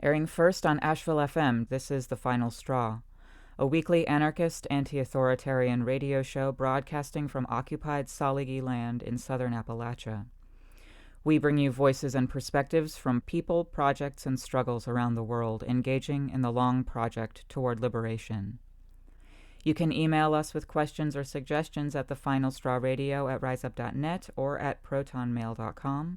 Airing first on Asheville FM, this is The Final Straw, a weekly anarchist, anti-authoritarian radio show broadcasting from occupied Saligi land in southern Appalachia. We bring you voices and perspectives from people, projects, and struggles around the world engaging in the long project toward liberation. You can email us with questions or suggestions at thefinalstrawradio@riseup.net or at protonmail.com,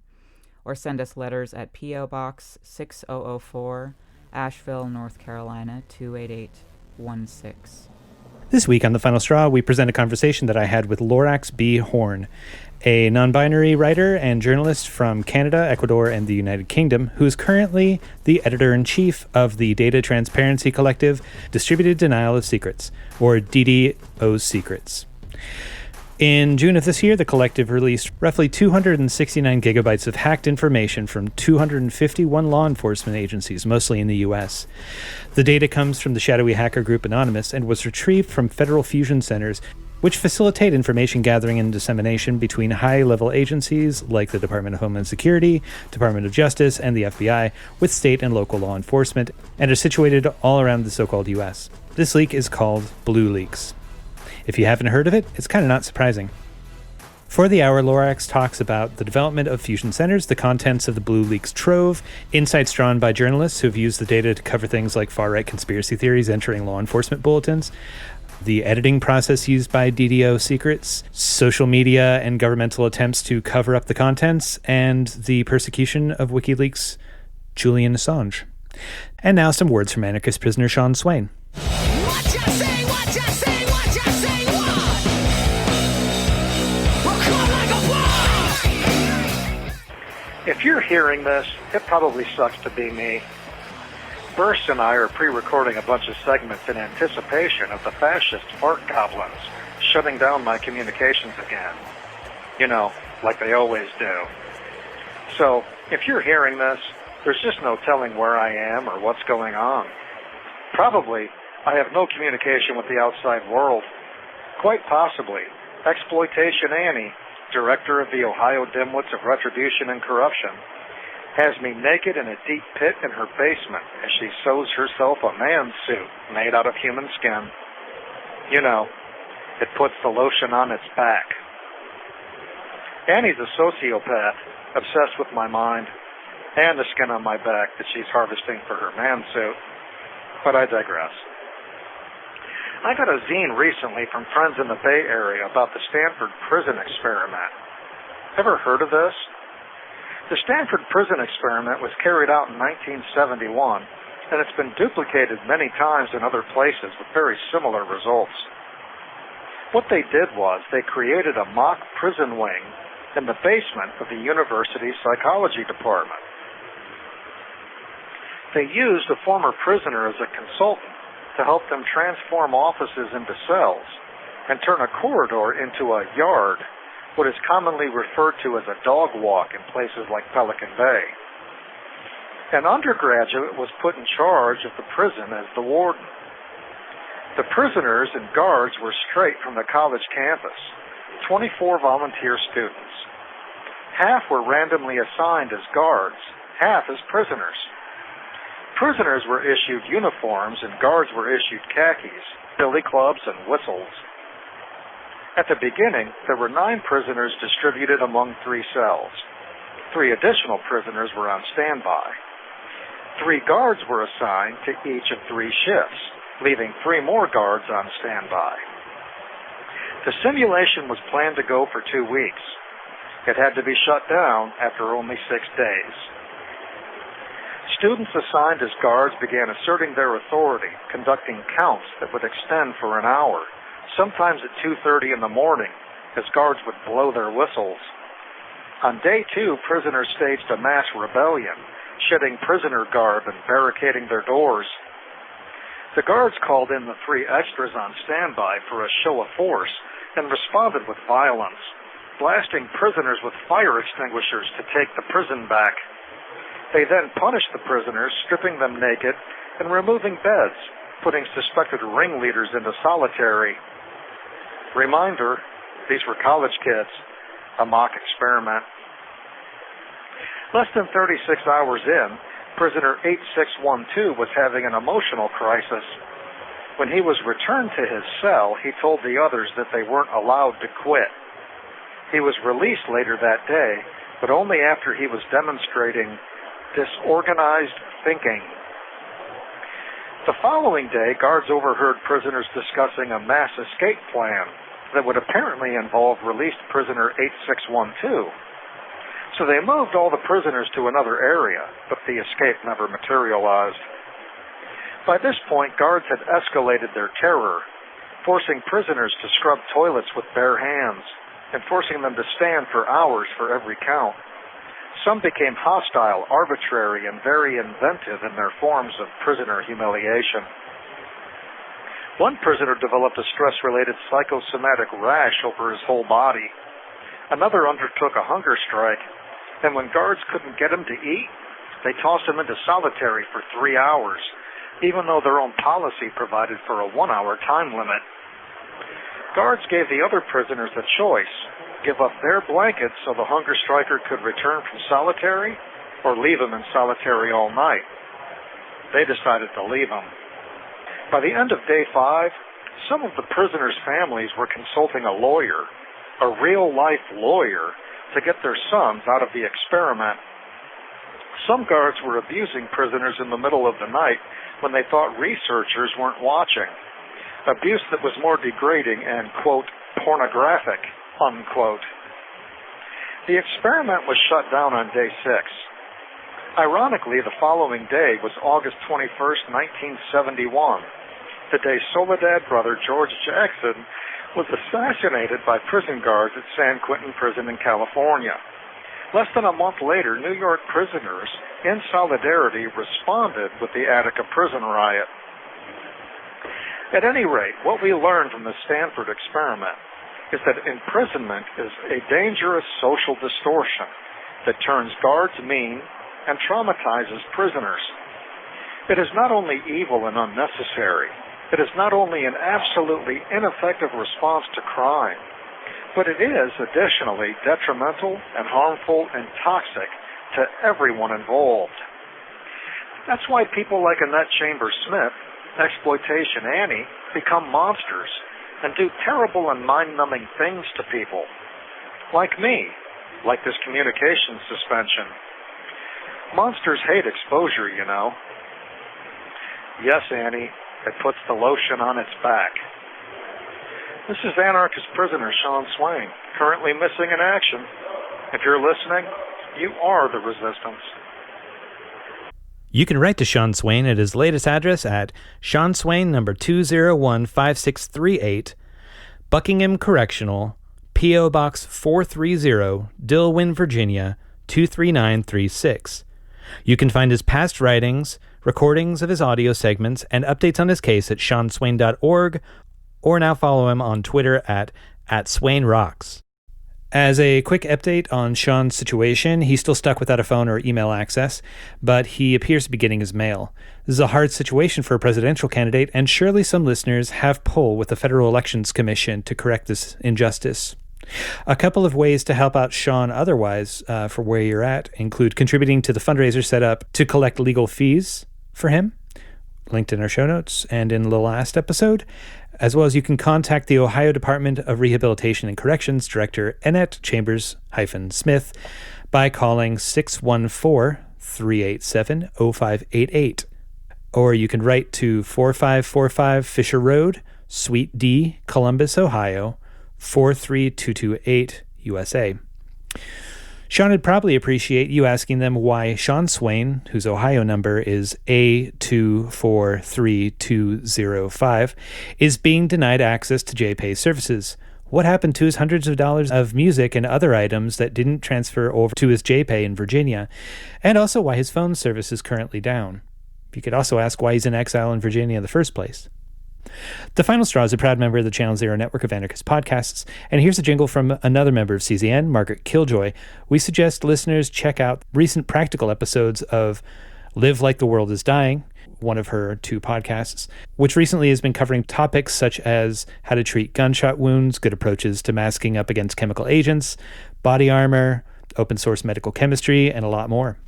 or send us letters at P.O. Box 6004, Asheville, North Carolina 28816. This week on The Final Straw, we present a conversation that I had with Lorax B. Horne, a non-binary writer and journalist from Canada, Ecuador, and the United Kingdom, who is currently the editor-in-chief of the data transparency collective Distributed Denial of Secrets, or DDOSecrets. In June of this year, the collective released roughly 269 gigabytes of hacked information from 251 law enforcement agencies, mostly in the U.S. The data comes from the shadowy hacker group Anonymous and was retrieved from federal fusion centers, which facilitate information gathering and dissemination between high-level agencies like the Department of Homeland Security, Department of Justice, and the FBI, with state and local law enforcement, and are situated all around the so-called U.S. This leak is called BlueLeaks. If you haven't heard of it, it's kind of not surprising. For the hour, Lorax talks about the development of fusion centers, the contents of the BlueLeaks trove, insights drawn by journalists who have used the data to cover things like far-right conspiracy theories entering law enforcement bulletins, the editing process used by DDOSecrets, social media and governmental attempts to cover up the contents, and the persecution of WikiLeaks' Julian Assange. And now some words from anarchist prisoner Sean Swain. What you say, what you say, what you say, what? We'll call like a wall. If you're hearing this, it probably sucks to be me. Burst and I are pre-recording a bunch of segments in anticipation of the fascist fart goblins shutting down my communications again. You know, like they always do. So, if you're hearing this, there's just no telling where I am or what's going on. Probably, I have no communication with the outside world. Quite possibly, Exploitation Annie, director of the Ohio Dimwits of Retribution and Corruption, has me naked in a deep pit in her basement as she sews herself a man's suit made out of human skin. You know, it puts the lotion on its back. Annie's a sociopath, obsessed with my mind, and the skin on my back that she's harvesting for her man suit. But I digress. I got a zine recently from friends in the Bay Area about the Stanford prison experiment. Ever heard of this? The Stanford prison experiment was carried out in 1971, and it's been duplicated many times in other places with very similar results. What they did was they created a mock prison wing in the basement of the university's psychology department. They used a former prisoner as a consultant to help them transform offices into cells and turn a corridor into a yard, what is commonly referred to as a dog walk in places like Pelican Bay. An undergraduate was put in charge of the prison as the warden. The prisoners and guards were straight from the college campus, 24 volunteer students. Half were randomly assigned as guards, half as prisoners. Prisoners were issued uniforms and guards were issued khakis, billy clubs, and whistles. At the beginning, there were 9 prisoners distributed among 3 cells. 3 additional prisoners were on standby. 3 guards were assigned to each of 3 shifts, leaving 3 more guards on standby. The simulation was planned to go for 2 weeks. It had to be shut down after only 6 days. Students assigned as guards began asserting their authority, conducting counts that would extend for an hour, sometimes at 2:30 in the morning, as guards would blow their whistles. On day 2, prisoners staged a mass rebellion, shedding prisoner garb and barricading their doors. The guards called in the 3 extras on standby for a show of force and responded with violence, blasting prisoners with fire extinguishers to take the prison back. They then punished the prisoners, stripping them naked and removing beds, putting suspected ringleaders into solitary. Reminder, these were college kids, a mock experiment. Less than 36 hours in, prisoner 8612 was having an emotional crisis. When he was returned to his cell, he told the others that they weren't allowed to quit. He was released later that day, but only after he was demonstrating disorganized thinking. The following day, guards overheard prisoners discussing a mass escape plan that would apparently involve released prisoner 8612. So they moved all the prisoners to another area, but the escape never materialized. By this point, guards had escalated their terror, forcing prisoners to scrub toilets with bare hands and forcing them to stand for hours for every count. Some became hostile, arbitrary, and very inventive in their forms of prisoner humiliation. One prisoner developed a stress-related psychosomatic rash over his whole body. Another undertook a hunger strike, and when guards couldn't get him to eat, they tossed him into solitary for 3 hours, even though their own policy provided for a 1-hour time limit. Guards gave the other prisoners a choice: give up their blankets so the hunger striker could return from solitary, or leave him in solitary all night. They decided to leave him. By the end of day 5, some of the prisoners' families were consulting a lawyer, a real-life lawyer, to get their sons out of the experiment. Some guards were abusing prisoners in the middle of the night when they thought researchers weren't watching. Abuse that was more degrading and, quote, pornographic, unquote. The experiment was shut down on day 6. Ironically, the following day was August 21st, 1971, the day Soledad brother George Jackson was assassinated by prison guards at San Quentin Prison in California. Less than a month later, New York prisoners, in solidarity, responded with the Attica prison riot. At any rate, what we learned from the Stanford experiment is that imprisonment is a dangerous social distortion that turns guards mean and traumatizes prisoners. It is not only evil and unnecessary, it is not only an absolutely ineffective response to crime, but it is additionally detrimental and harmful and toxic to everyone involved. That's why people like Annette Chambers Smith, Exploitation Annie, become monsters and do terrible and mind-numbing things to people. Like me, like this communications suspension. Monsters hate exposure, you know. Yes, Annie, it puts the lotion on its back. This is anarchist prisoner Sean Swain, currently missing in action. If you're listening, you are the resistance. You can write to Sean Swain at his latest address at Sean Swain, number 2015638, Buckingham Correctional, P.O. Box 430, Dillwyn, Virginia, 23936. You can find his past writings, recordings of his audio segments, and updates on his case at seanswain.org, or now follow him on Twitter at @SwainRocks. As a quick update on Sean's situation, he's still stuck without a phone or email access, but he appears to be getting his mail. This is a hard situation for a presidential candidate, and surely some listeners have pull with the Federal Elections Commission to correct this injustice. A couple of ways to help out Sean otherwise for where you're at include contributing to the fundraiser set up to collect legal fees for him, linked in our show notes and in the last episode, as well as you can contact the Ohio Department of Rehabilitation and Corrections Director Annette Chambers-Smith by calling 614-387-0588. Or you can write to 4545 Fisher Road, Suite D, Columbus, Ohio, 43228, USA. Sean would probably appreciate you asking them why Sean Swain, whose Ohio number is A243205, is being denied access to JPay services. What happened to his hundreds of dollars of music and other items that didn't transfer over to his JPay in Virginia? And also why his phone service is currently down. You could also ask why he's in exile in Virginia in the first place. The Final Straw is a proud member of the Channel Zero network of anarchist podcasts, and here's a jingle from another member of CZN, Margaret Killjoy. We suggest listeners check out recent practical episodes of Live Like the World is Dying, one of her 2 podcasts, which recently has been covering topics such as how to treat gunshot wounds, good approaches to masking up against chemical agents, body armor, open source medical chemistry, and a lot more.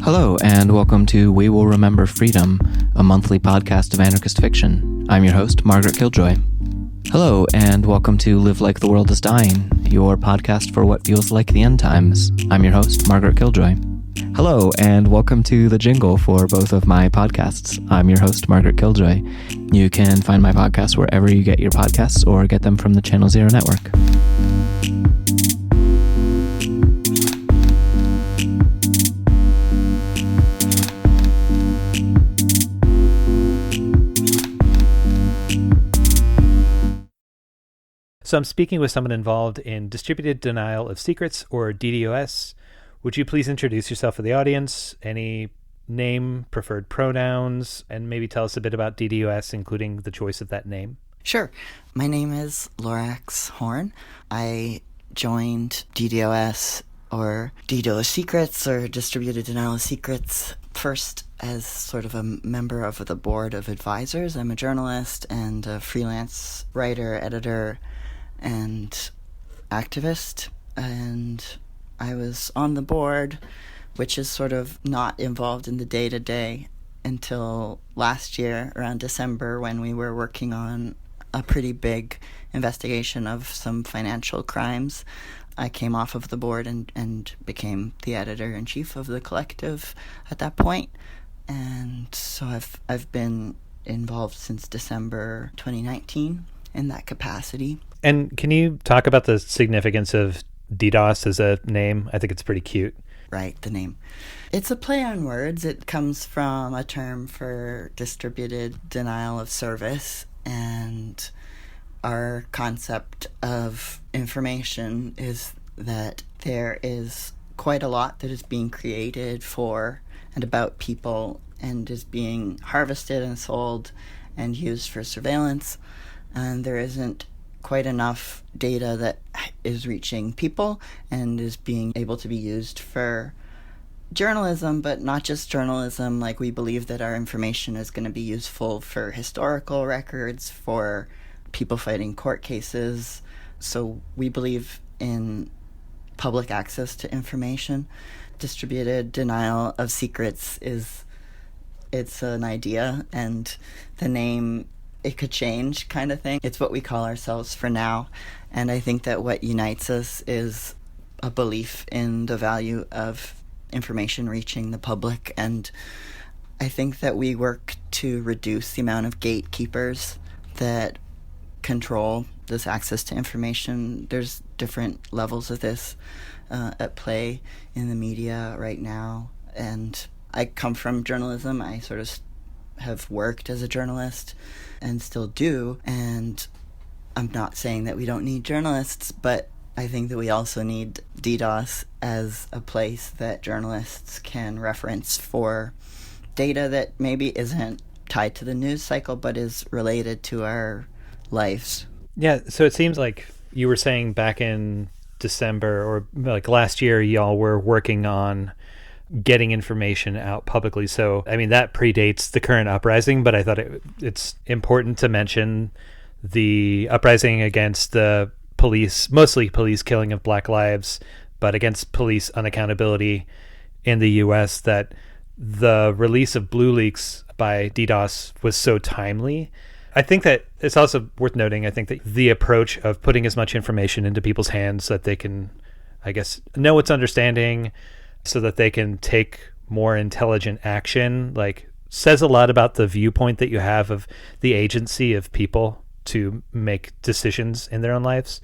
Hello, and welcome to We Will Remember Freedom, a monthly podcast of anarchist fiction. I'm your host, Margaret Killjoy. Hello, and welcome to Live Like the World is Dying, your podcast for what feels like the end times. I'm your host, Margaret Killjoy. Hello, and welcome to the jingle for both of my podcasts. I'm your host, Margaret Killjoy. You can find my podcasts wherever you get your podcasts or get them from the Channel Zero network. So I'm speaking with someone involved in distributed denial of secrets, or DDoS. Would you please introduce yourself for the audience? Any name, preferred pronouns, and maybe tell us a bit about DDoS, including the choice of that name? Sure. My name is Lorax Horne. I joined DDoS, or DDOSecrets, or Distributed Denial of Secrets, first as sort of a member of the board of advisors. I'm a journalist and a freelance writer, editor, and activist, and I was on the board, which is sort of not involved in the day-to-day until last year, around December, when we were working on a pretty big investigation of some financial crimes. I came off of the board and became the editor-in-chief of the collective at that point, and so I've been involved since December 2019 in that capacity. And can you talk about the significance of DDoS as a name? I think it's pretty cute. Right, the name. It's a play on words. It comes from a term for distributed denial of service, and our concept of information is that there is quite a lot that is being created for and about people and is being harvested and sold and used for surveillance, and there isn't quite enough data that is reaching people and is being able to be used for journalism, but not just journalism. Like, we believe that our information is going to be useful for historical records, for people fighting court cases. So we believe in public access to information. Distributed denial of secrets it's an idea, and the name, it could change, kind of thing. It's what we call ourselves for now. And I think that what unites us is a belief in the value of information reaching the public. And I think that we work to reduce the amount of gatekeepers that control this access to information. There's different levels of this at play in the media right now. And I come from journalism. I sort of have worked as a journalist and still do, and I'm not saying that we don't need journalists, but I think that we also need DDoS as a place that journalists can reference for data that maybe isn't tied to the news cycle but is related to our lives. Yeah, so it seems like you were saying back in December, or like last year, y'all were working on getting information out publicly. So, I mean, that predates the current uprising, but I thought it's important to mention the uprising against the police, mostly police killing of Black lives, but against police unaccountability in the U.S., that the release of BlueLeaks by DDoS was so timely. I think that it's also worth noting, I think that the approach of putting as much information into people's hands that they can, I guess, know its understanding, so that they can take more intelligent action, like, says a lot about the viewpoint that you have of the agency of people to make decisions in their own lives,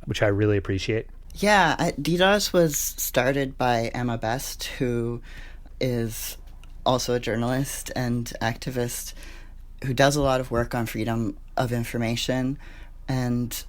which I really appreciate. Yeah, DDoS was started by Emma Best, who is also a journalist and activist who does a lot of work on freedom of information and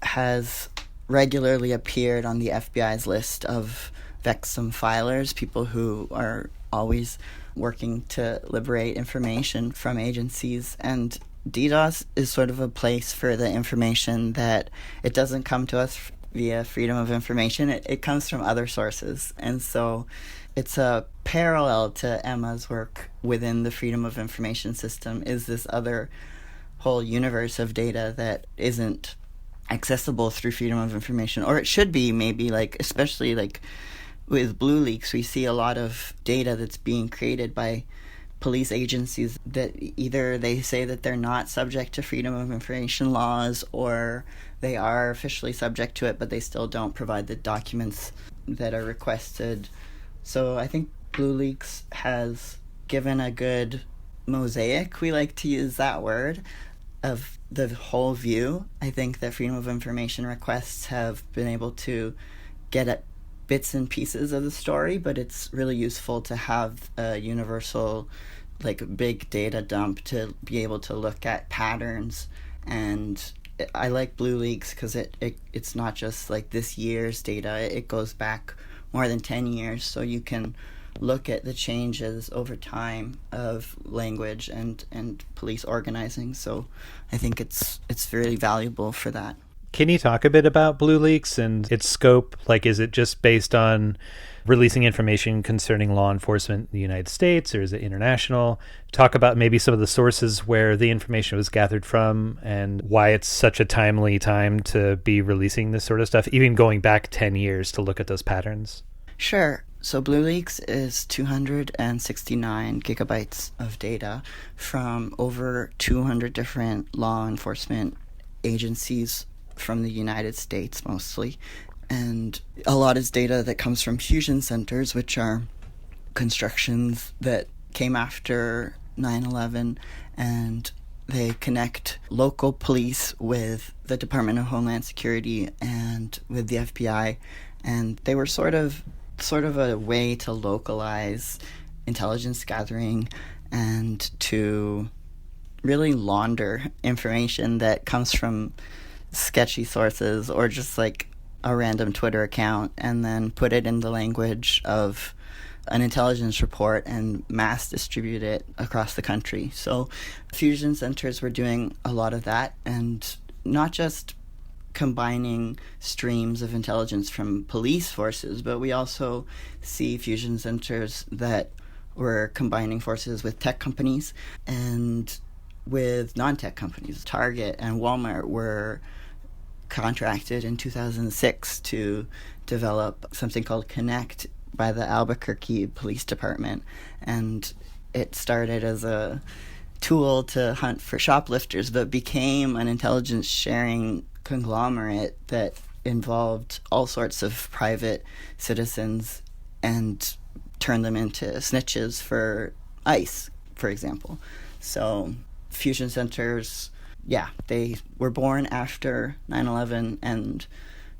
has regularly appeared on the FBI's list of Vexum filers, people who are always working to liberate information from agencies. And DDoS is sort of a place for the information that it doesn't come to us via freedom of information. It comes from other sources. And so it's a parallel to Emma's work within the freedom of information system, is this other whole universe of data that isn't accessible through freedom of information, or it should be, maybe, like, especially like with BlueLeaks, we see a lot of data that's being created by police agencies that either they say that they're not subject to freedom of information laws, or they are officially subject to it, but they still don't provide the documents that are requested. So I think BlueLeaks has given a good mosaic, we like to use that word, of the whole view. I think that freedom of information requests have been able to get at bits and pieces of the story, but it's really useful to have a universal, like, big data dump to be able to look at patterns. And I like BlueLeaks because it's not just like this year's data. It goes back more than 10 years, so you can look at the changes over time of language and police organizing. So I think it's really valuable for that. Can you talk a bit about BlueLeaks and its scope? Like, is it just based on releasing information concerning law enforcement in the United States, or is it international? Talk about maybe some of the sources where the information was gathered from and why it's such a timely time to be releasing this sort of stuff, even going back 10 years to look at those patterns. Sure. So BlueLeaks is 269 gigabytes of data from over 200 different law enforcement agencies from the United States mostly. And a lot is data that comes from fusion centers, which are constructions that came after 9/11, and they connect local police with the Department of Homeland Security and with the FBI, and they were sort of a way to localize intelligence gathering and to really launder information that comes from sketchy sources or just like a random Twitter account, and then put it in the language of an intelligence report and mass distribute it across the country. So fusion centers were doing a lot of that, and not just combining streams of intelligence from police forces, but we also see fusion centers that were combining forces with tech companies and with non-tech companies. Target and Walmart were contracted in 2006 to develop something called Connect by the Albuquerque Police Department, and it started as a tool to hunt for shoplifters, but became an intelligence sharing conglomerate that involved all sorts of private citizens and turned them into snitches for ICE, for example. So fusion centers, yeah, they were born after 9/11, and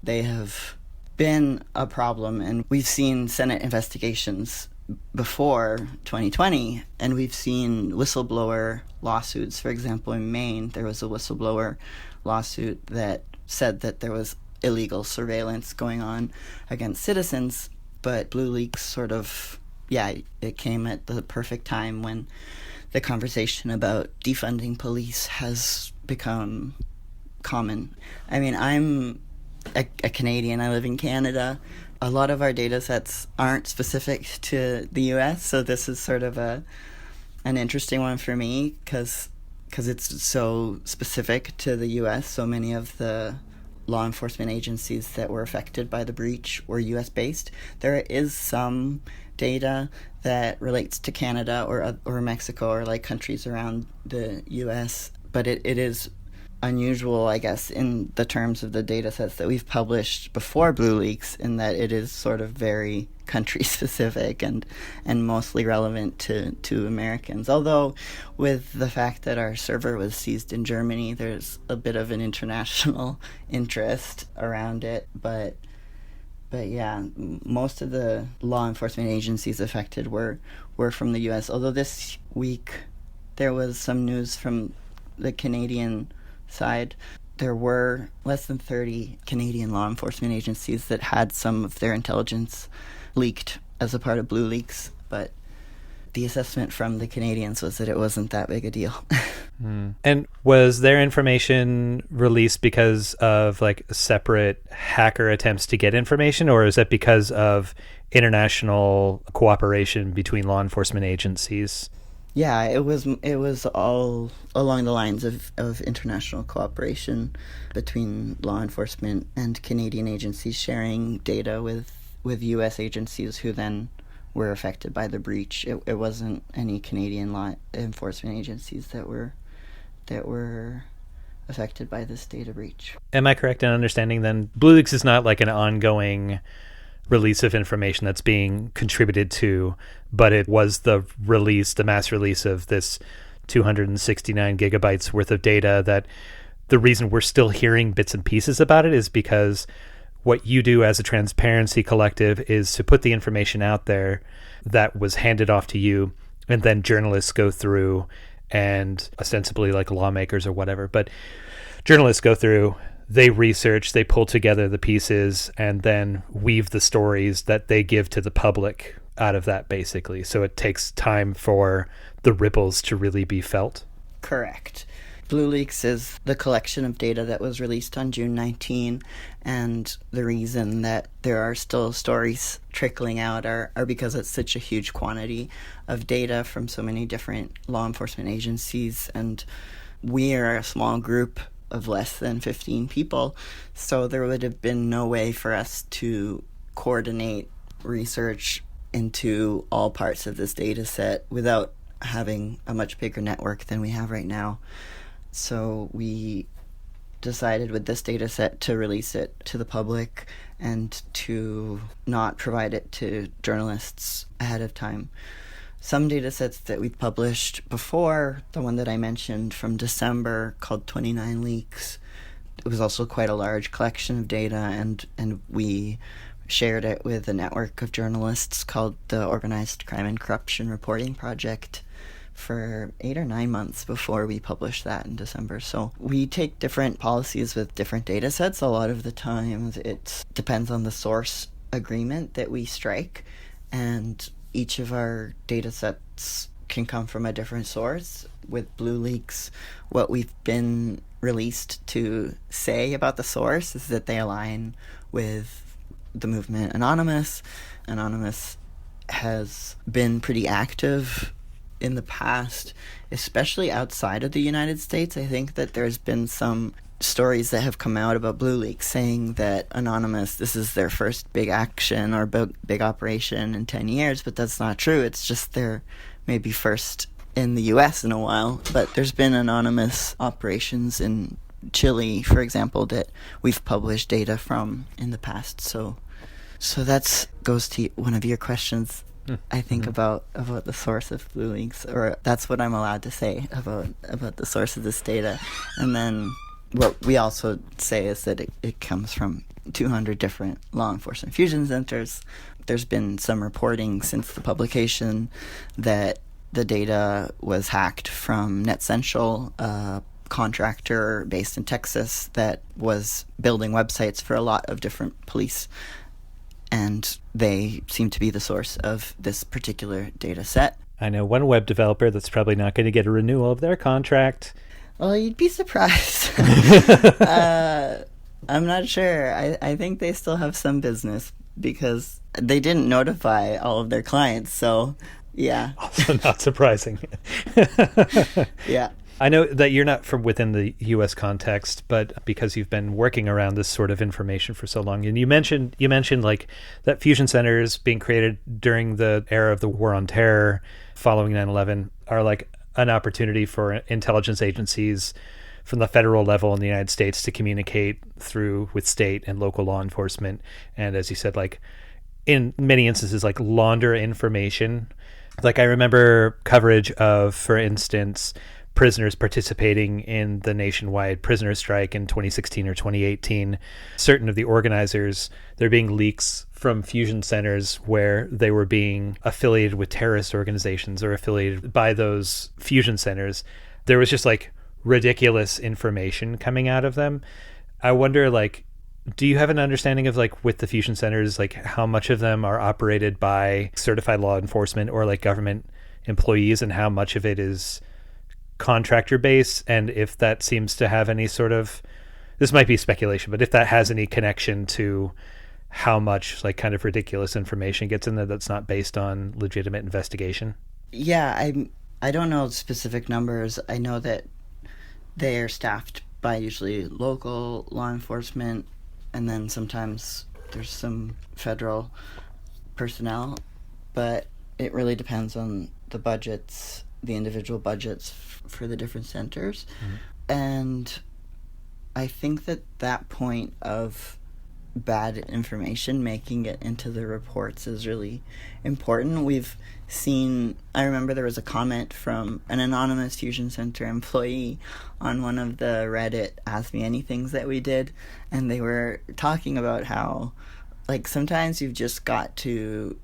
they have been a problem. And we've seen Senate investigations before 2020, and we've seen whistleblower lawsuits. For example, in Maine, there was a whistleblower lawsuit that said that there was illegal surveillance going on against citizens, but BlueLeaks sort of, it came at the perfect time when the conversation about defunding police has become common. I mean, I'm a Canadian. I live in Canada. A lot of our data sets aren't specific to the U.S., so this is sort of an interesting one for me because it's so specific to the U.S. So many of the law enforcement agencies that were affected by the breach were U.S.-based. There is some data that relates to Canada or Mexico or like countries around the U.S., but it is unusual, I guess, in the terms of the data sets that we've published before BlueLeaks, in that it is sort of very country-specific and mostly relevant to Americans. Although, with the fact that our server was seized in Germany, there's a bit of an international interest around it. But yeah, most of the law enforcement agencies affected were from the U.S., although this week there was some news from the Canadian side. There were less than 30 Canadian law enforcement agencies that had some of their intelligence leaked as a part of BlueLeaks, but the assessment from the Canadians was that it wasn't that big a deal. And was their information released because of like separate hacker attempts to get information, or is it because of international cooperation between law enforcement agencies? Yeah, it was all along the lines of international cooperation between law enforcement and Canadian agencies sharing data with with U.S. agencies who then were affected by the breach. It wasn't any Canadian law enforcement agencies that were affected by this data breach. Am I correct in understanding then BlueLeaks is not like an ongoing release of information that's being contributed to, but it was the mass release of this 269 gigabytes worth of data, that the reason we're still hearing bits and pieces about it is because what you do as a transparency collective is to put the information out there that was handed off to you, and then journalists go through and ostensibly like lawmakers or whatever, but journalists go through, they research, they pull together the pieces, and then weave the stories that they give to the public out of that, basically. So it takes time for the ripples to really be felt. Correct. BlueLeaks is the collection of data that was released on June 19, and the reason that there are still stories trickling out are because it's such a huge quantity of data from so many different law enforcement agencies, and we are a small group of less than 15 people, so there would have been no way for us to coordinate research into all parts of this data set without having a much bigger network than we have right now. So we decided with this data set to release it to the public and to not provide it to journalists ahead of time. Some data sets that we've published before, the one that I mentioned from December called 29 Leaks, it was also quite a large collection of data, and we shared it with a network of journalists called the Organized Crime and Corruption Reporting Project for 8 or 9 months before we published that in December. So we take different policies with different data sets. A lot of the times it depends on the source agreement that we strike, and each of our data sets can come from a different source. With BlueLeaks, what we've been released to say about the source is that they align with the movement Anonymous. Anonymous has been pretty active in the past, especially outside of the United States. I think that there's been some stories that have come out about BlueLeaks saying that Anonymous, this is their first big action or big operation in 10 years, but that's not true. It's just their maybe first in the US in a while. But there's been Anonymous operations in Chile, for example, that we've published data from in the past. So that goes to one of your questions, I think, about the source of BlueLeaks, or that's what I'm allowed to say about the source of this data. And then what we also say is that it comes from 200 different law enforcement fusion centers. There's been some reporting since the publication that the data was hacked from NetCentral, a contractor based in Texas that was building websites for a lot of different police, and they seem to be the source of this particular data set. I know one web developer that's probably not going to get a renewal of their contract. Well, you'd be surprised. I'm not sure. I think they still have some business because they didn't notify all of their clients, so yeah. Also not surprising. Yeah. I know that you're not from within the U.S. context, but because you've been working around this sort of information for so long, and you mentioned like that fusion centers being created during the era of the War on Terror following 9/11 are like an opportunity for intelligence agencies from the federal level in the United States to communicate through with state and local law enforcement. And as you said, like in many instances, like launder information. Like I remember coverage of, for instance, prisoners participating in the nationwide prisoner strike in 2016 or 2018. Certain of the organizers, there being leaks from fusion centers where they were being affiliated with terrorist organizations or affiliated by those fusion centers. There was just like ridiculous information coming out of them. I wonder, like, do you have an understanding of, like, with the fusion centers, like how much of them are operated by certified law enforcement or like government employees, and how much of it is contractor base, and if that seems to have any sort of, this might be speculation, but if that has any connection to how much like kind of ridiculous information gets in there that's not based on legitimate investigation? Yeah, I don't know specific numbers. I know that they are staffed by usually local law enforcement, and then sometimes there's some federal personnel, but it really depends on the budgets, the individual budgets for the different centers. And I think that point of bad information making it into the reports is really important. We've seen, I remember there was a comment from an anonymous Fusion Center employee on one of the Reddit Ask Me Anythings that we did, and they were talking about how, like, sometimes you've just got to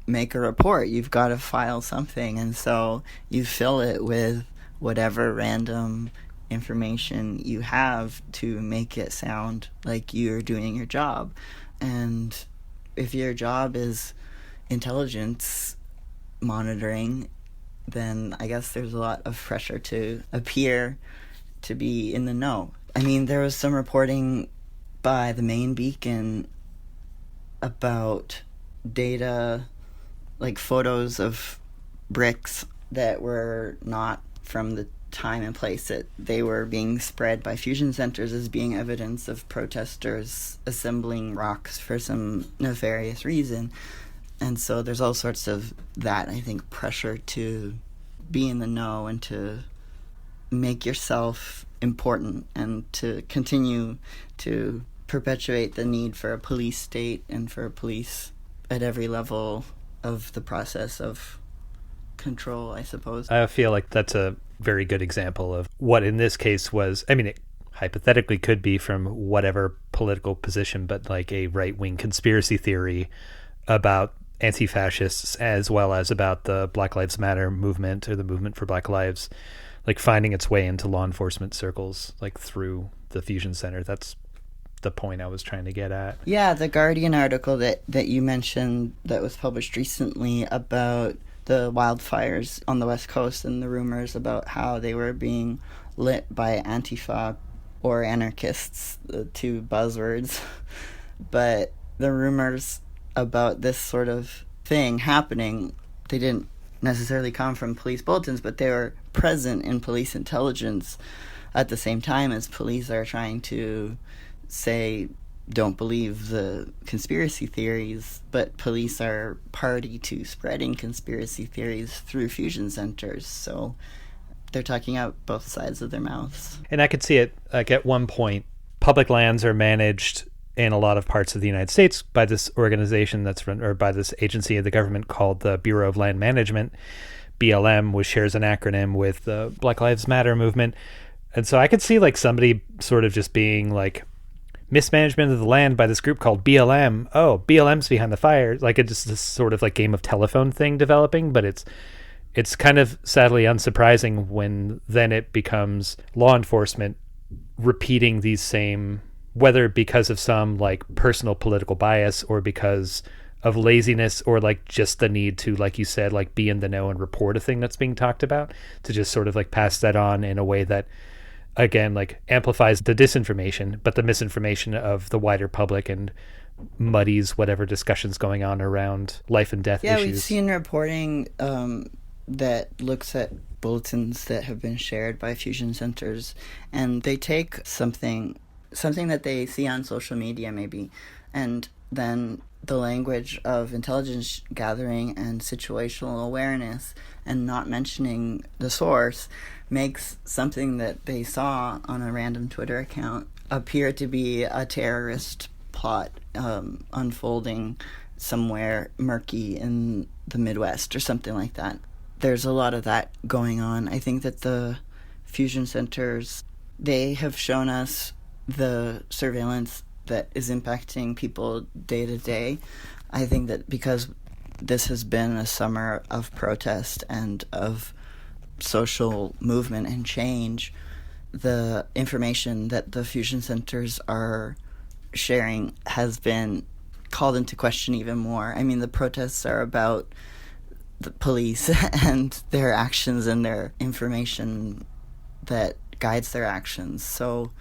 make a report, you've got to file something, and so you fill it with whatever random information you have to make it sound like you're doing your job. And if your job is intelligence monitoring, then I guess there's a lot of pressure to appear to be in the know. I mean, there was some reporting by the Main Beacon about data, like photos of bricks that were not from the time and place that they were being spread by fusion centers as being evidence of protesters assembling rocks for some nefarious reason. And so there's all sorts of that, I think, pressure to be in the know and to make yourself important and to continue to perpetuate the need for a police state and for a police at every level of the process of control, I suppose. I feel like that's a very good example of what in this case was, I mean, it hypothetically could be from whatever political position, but like a right-wing conspiracy theory about anti-fascists as well as about the Black Lives Matter movement or the movement for Black Lives, like finding its way into law enforcement circles, like through the Fusion Center. That's the point I was trying to get at. Yeah, the Guardian article that you mentioned that was published recently about the wildfires on the West Coast and the rumors about how they were being lit by Antifa or anarchists, the two buzzwords. But the rumors about this sort of thing happening, they didn't necessarily come from police bulletins, but they were present in police intelligence at the same time as police are trying to say, don't believe the conspiracy theories, but police are party to spreading conspiracy theories through fusion centers. So they're talking out both sides of their mouths. And I could see it, like at one point, public lands are managed in a lot of parts of the United States by this organization that's run, or by this agency of the government called the Bureau of Land Management, BLM, which shares an acronym with the Black Lives Matter movement. And so I could see like somebody sort of just being like, mismanagement of the land by this group called BLM. Oh, BLM's behind the fire. Like it's just this sort of like game of telephone thing developing, but it's kind of sadly unsurprising when then it becomes law enforcement repeating these same, whether because of some like personal political bias or because of laziness or like just the need to, like you said, like be in the know and report a thing that's being talked about, to just sort of like pass that on in a way that again, like amplifies the disinformation, but the misinformation of the wider public and muddies whatever discussions going on around life and death issues. Yeah, we've seen reporting that looks at bulletins that have been shared by fusion centers, and they take something that they see on social media maybe, and then the language of intelligence gathering and situational awareness and not mentioning the source makes something that they saw on a random Twitter account appear to be a terrorist plot unfolding somewhere murky in the Midwest or something like that. There's a lot of that going on. I think that the fusion centers, they have shown us the surveillance that is impacting people day to day. I think that because this has been a summer of protest and of social movement and change, the information that the fusion centers are sharing has been called into question even more. I mean, the protests are about the police and their actions and their information that guides their actions. So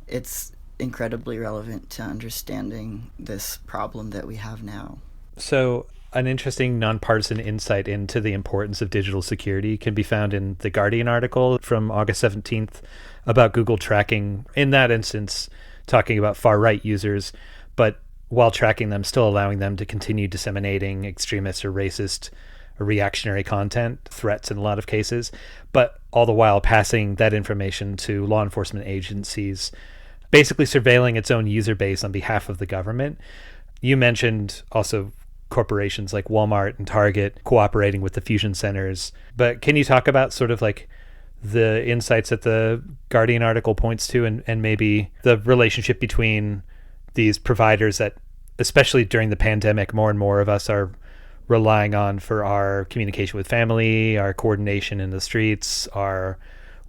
it's incredibly relevant to understanding this problem that we have now. So an interesting nonpartisan insight into the importance of digital security can be found in the Guardian article from August 17th about Google tracking, in that instance, talking about far-right users. But while tracking them, still allowing them to continue disseminating extremist or racist or reactionary content, threats in a lot of cases, but all the while passing that information to law enforcement agencies, basically surveilling its own user base on behalf of the government. You mentioned also corporations like Walmart and Target cooperating with the fusion centers, but can you talk about sort of like the insights that the Guardian article points to, and maybe the relationship between these providers that, especially during the pandemic, more and more of us are relying on for our communication with family, our coordination in the streets, our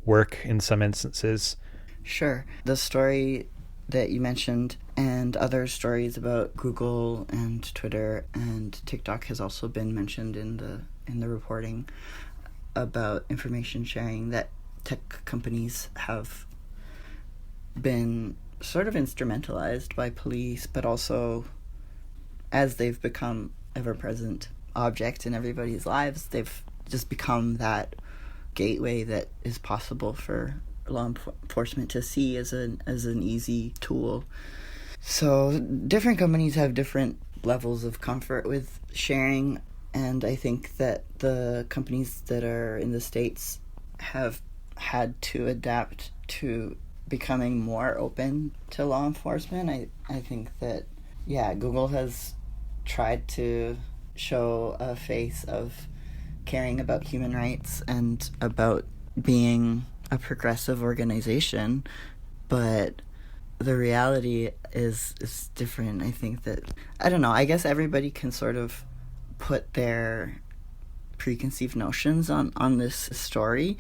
work in some instances? Sure. The story that you mentioned and other stories about Google and Twitter and TikTok has also been mentioned in the reporting about information sharing, that tech companies have been sort of instrumentalized by police, but also as they've become ever-present object in everybody's lives, they've just become that gateway that is possible for law enforcement to see as an easy tool. So different companies have different levels of comfort with sharing, and I think that the companies that are in the States have had to adapt to becoming more open to law enforcement. I think that, Google has tried to show a face of caring about human rights and about being a progressive organization, but the reality is different. I think that, I don't know, I guess everybody can sort of put their preconceived notions on this story.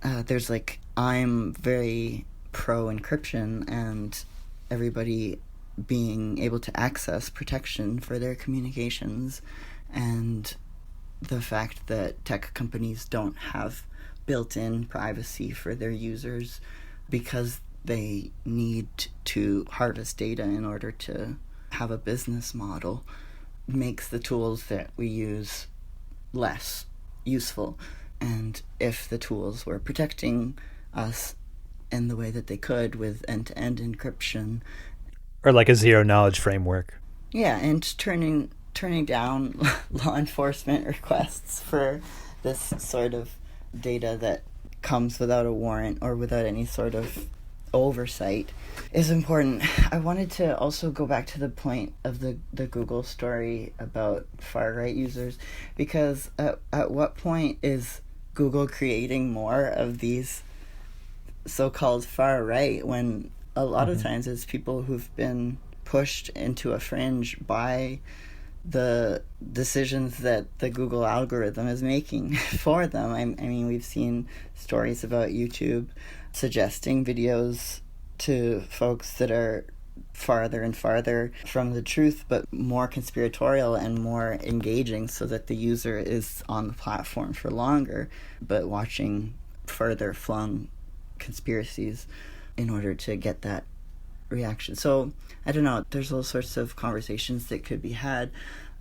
There's like, I'm very pro encryption and everybody being able to access protection for their communications, and the fact that tech companies don't have built-in privacy for their users because they need to harvest data in order to have a business model makes the tools that we use less useful. And if the tools were protecting us in the way that they could with end-to-end encryption, or like a zero knowledge framework. Yeah, and turning down law enforcement requests for this sort of data that comes without a warrant or without any sort of oversight is important. I wanted to also go back to the point of the Google story about far-right users, because at what point is Google creating more of these so-called far-right when a lot of times it's people who've been pushed into a fringe by the decisions that the Google algorithm is making for them. I mean, we've seen stories about YouTube suggesting videos to folks that are farther and farther from the truth, but more conspiratorial and more engaging, so that the user is on the platform for longer, but watching further flung conspiracies in order to get that reaction. So, I don't know, there's all sorts of conversations that could be had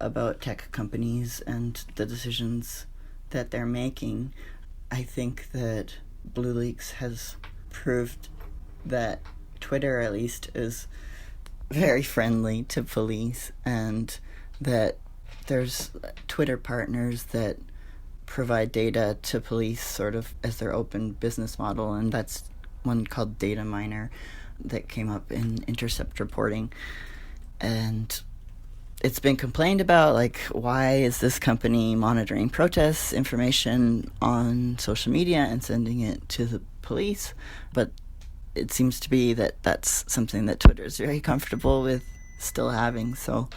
about tech companies and the decisions that they're making. I think that BlueLeaks has proved that Twitter, at least, is very friendly to police, and that there's Twitter partners that provide data to police sort of as their open business model, and that's one called Data Miner that came up in Intercept reporting. And it's been complained about, like, why is this company monitoring protests information on social media and sending it to the police? But it seems to be that that's something that Twitter is very comfortable with still having. So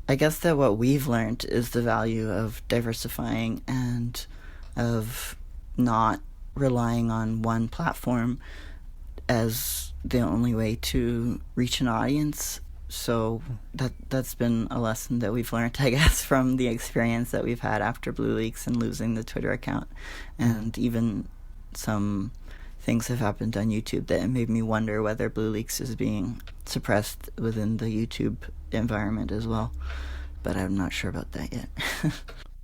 I guess that what we've learned is the value of diversifying and of not relying on one platform as the only way to reach an audience. So that's been a lesson that we've learned, I guess, from the experience that we've had after BlueLeaks and losing the Twitter account. And even some things have happened on YouTube that made me wonder whether BlueLeaks is being suppressed within the YouTube environment as well. But I'm not sure about that yet.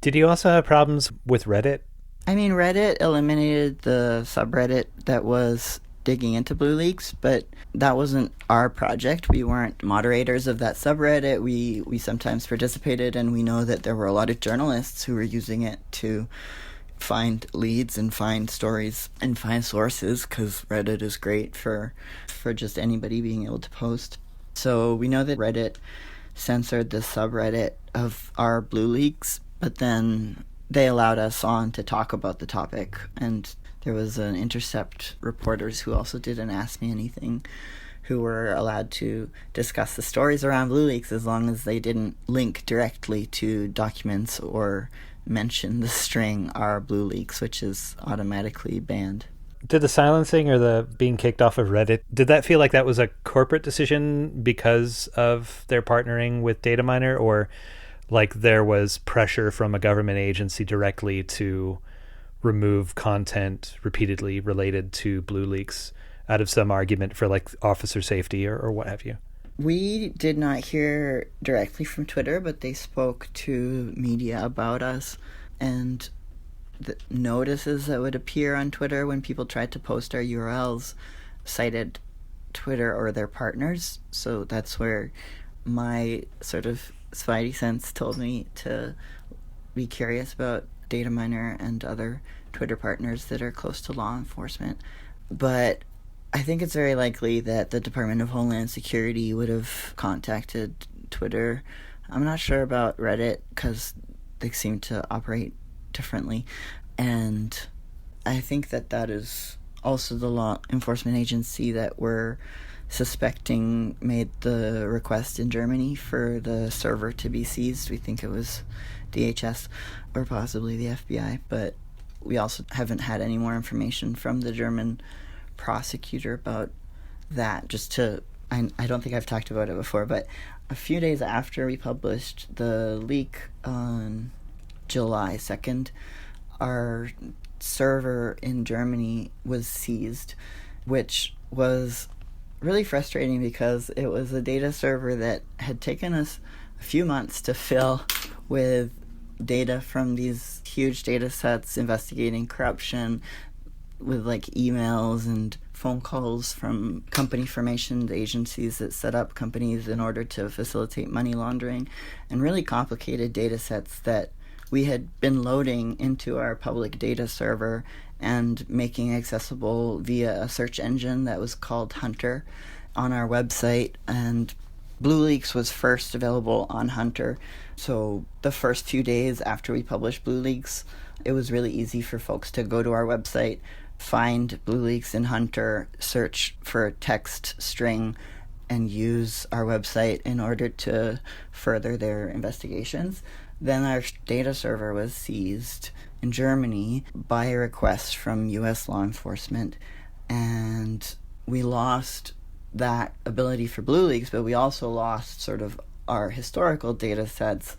Did you also have problems with Reddit? I mean, Reddit eliminated the subreddit that was digging into BlueLeaks, but that wasn't our project. We weren't moderators of that subreddit. We sometimes participated, and we know that there were a lot of journalists who were using it to find leads and find stories and find sources, because Reddit is great for just anybody being able to post. So we know that Reddit censored the subreddit of our BlueLeaks, but then they allowed us on to talk about the topic, and there was an Intercept reporters who also didn't ask me anything, who were allowed to discuss the stories around BlueLeaks as long as they didn't link directly to documents or mention the string "r BlueLeaks," which is automatically banned. Did the silencing or the being kicked off of Reddit, did that feel like that was a corporate decision because of their partnering with Dataminr, or like there was pressure from a government agency directly to remove content repeatedly related to BlueLeaks out of some argument for like officer safety or what have you? We did not hear directly from Twitter, but they spoke to media about us, and the notices that would appear on Twitter when people tried to post our URLs cited Twitter or their partners. So that's where my sort of spidey sense told me to be curious about Dataminr and other Twitter partners that are close to law enforcement. But I think it's very likely that the Department of Homeland Security would have contacted Twitter. I'm not sure about Reddit because they seem to operate differently. And I think that is also the law enforcement agency that we're suspecting made the request in Germany for the server to be seized. We think it was DHS or possibly the FBI, but we also haven't had any more information from the German prosecutor about that. I don't think I've talked about it before, but a few days after we published the leak on July 2nd, our server in Germany was seized, which was really frustrating because it was a data server that had taken us a few months to fill with data from these huge data sets investigating corruption, with like emails and phone calls from company formation agencies that set up companies in order to facilitate money laundering, and really complicated data sets that we had been loading into our public data server and making accessible via a search engine that was called Hunter on our website. And BlueLeaks was first available on Hunter. So the first few days after we published BlueLeaks, it was really easy for folks to go to our website, find BlueLeaks in Hunter, search for a text string, and use our website in order to further their investigations. Then our data server was seized in Germany by a request from U.S. law enforcement, and we lost that ability for BlueLeaks, but we also lost sort of our historical data sets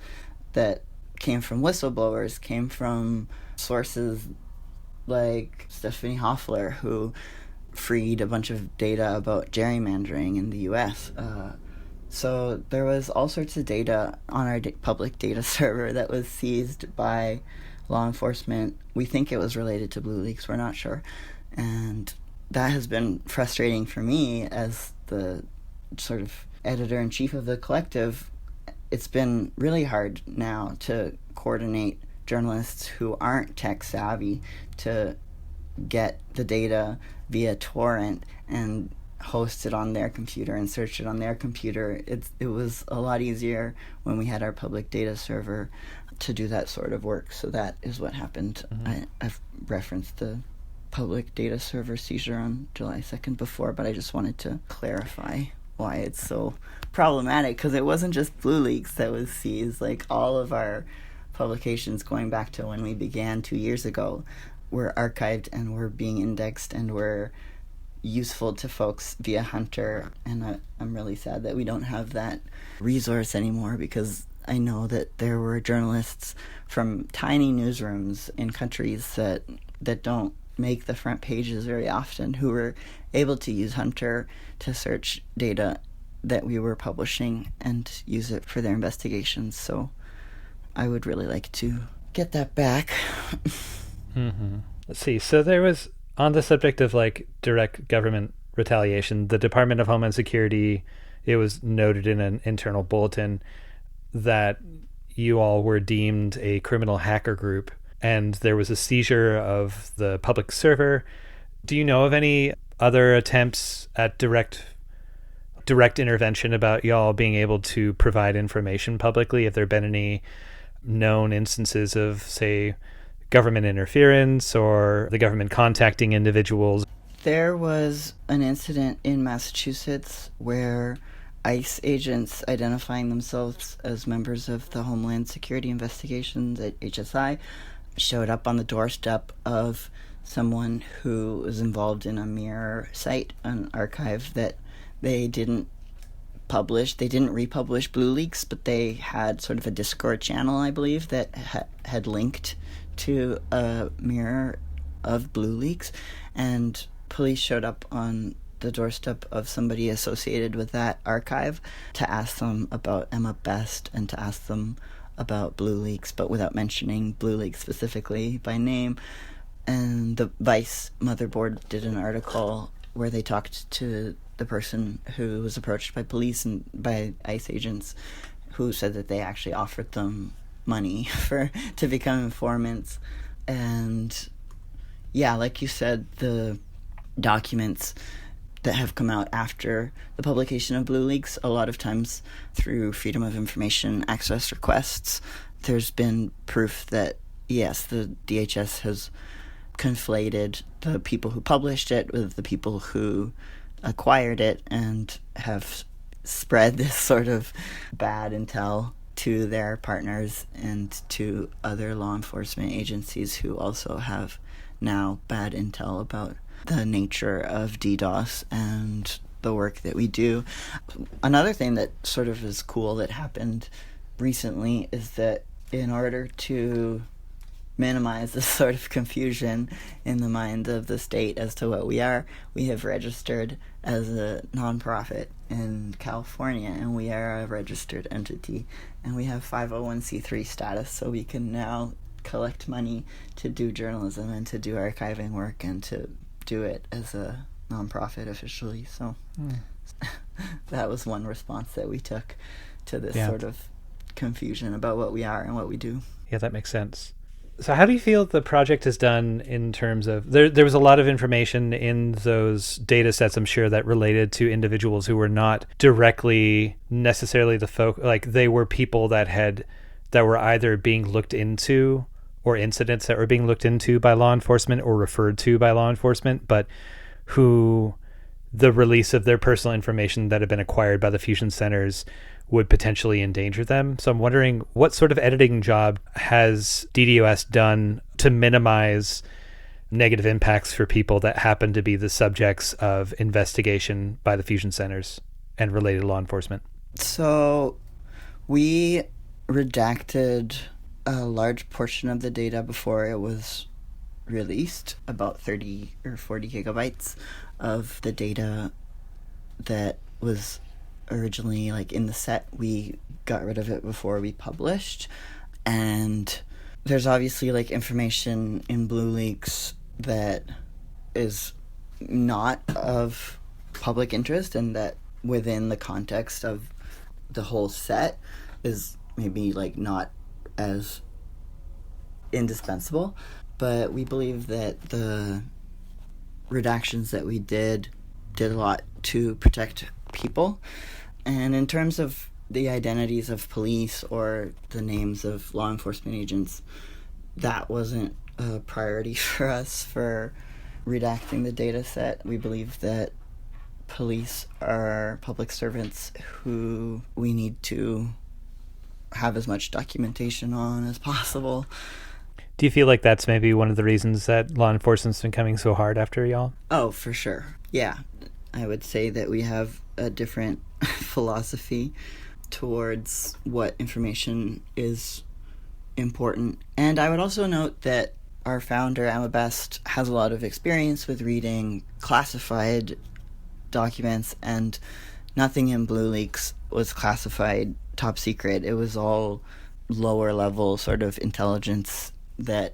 that came from whistleblowers, came from sources like Stephanie Hoffler, who freed a bunch of data about gerrymandering in the U.S. So there was all sorts of data on our public data server that was seized by law enforcement. We think it was related to BlueLeaks, we're not sure. And that has been frustrating for me as the sort of editor-in-chief of the collective. It's been really hard now to coordinate journalists who aren't tech-savvy to get the data via torrent and host it on their computer and search it on their computer. It was a lot easier when we had our public data server to do that sort of work. So that is what happened. Mm-hmm. I've referenced the public data server seizure on July 2nd before, but I just wanted to clarify why it's so problematic, because it wasn't just BlueLeaks that was seized. Like, all of our publications going back to when we began 2 years ago were archived and were being indexed and were useful to folks via Hunter, and I'm really sad that we don't have that resource anymore, because I know that there were journalists from tiny newsrooms in countries that don't make the front pages very often who were able to use Hunter to search data that we were publishing and use it for their investigations. So I would really like to get that back. Mm-hmm. Let's see. So there was On the subject of like direct government retaliation, the Department of Homeland Security, it was noted in an internal bulletin that you all were deemed a criminal hacker group, and there was a seizure of the public server. Do you know of any other attempts at direct intervention about y'all being able to provide information publicly? Have there been any known instances of, say, government interference or the government contacting individuals? There was an incident in Massachusetts where ICE agents identifying themselves as members of the Homeland Security investigations at HSI showed up on the doorstep of someone who was involved in a mirror site, an archive that they didn't publish. They didn't republish BlueLeaks, but they had sort of a Discord channel, I believe, that had linked to a mirror of BlueLeaks, and police showed up on the doorstep of somebody associated with that archive to ask them about Emma Best and to ask them about BlueLeaks, but without mentioning BlueLeaks specifically by name. And the Vice motherboard did an article where they talked to the person who was approached by police and by ICE agents, who said that they actually offered them money to become informants. And yeah, like you said, the documents that have come out after the publication of BlueLeaks, a lot of times through Freedom of Information access requests, there's been proof that, yes, the DHS has conflated the people who published it with the people who acquired it and have spread this sort of bad intel to their partners and to other law enforcement agencies who also have now bad intel about the nature of DDoS and the work that we do. Another thing that sort of is cool that happened recently is that in order to minimize this sort of confusion in the mind of the state as to what we are, we have registered as a nonprofit in California, and we are a registered entity, and we have 501c3 status, so we can now collect money to do journalism and to do archiving work and to do it as a nonprofit officially. So that was one response that we took to this sort of confusion about what we are and what we do. Yeah, that makes sense. So how do you feel the project is done in terms of, there was a lot of information in those data sets, I'm sure, that related to individuals who were not directly necessarily like they were people that were either being looked into or incidents that were being looked into by law enforcement or referred to by law enforcement, but who the release of their personal information that had been acquired by the fusion centers would potentially endanger them. So I'm wondering, what sort of editing job has DDoS done to minimize negative impacts for people that happen to be the subjects of investigation by the fusion centers and related law enforcement? So we redacted a large portion of the data before it was released, about 30 or 40 gigabytes of the data that was originally like in the set. We got rid of it before we published, and there's obviously like information in BlueLeaks that is not of public interest and that within the context of the whole set is maybe like not as indispensable, but we believe that the redactions that we did a lot to protect people. And in terms of the identities of police or the names of law enforcement agents, that wasn't a priority for us for redacting the data set. We believe that police are public servants who we need to have as much documentation on as possible. Do you feel like that's maybe one of the reasons that law enforcement's been coming so hard after y'all? Oh, for sure. Yeah. I would say that we have a different philosophy towards what information is important. And I would also note that our founder, Emma Best, has a lot of experience with reading classified documents, and nothing in BlueLeaks was classified top secret. It was all lower level sort of intelligence that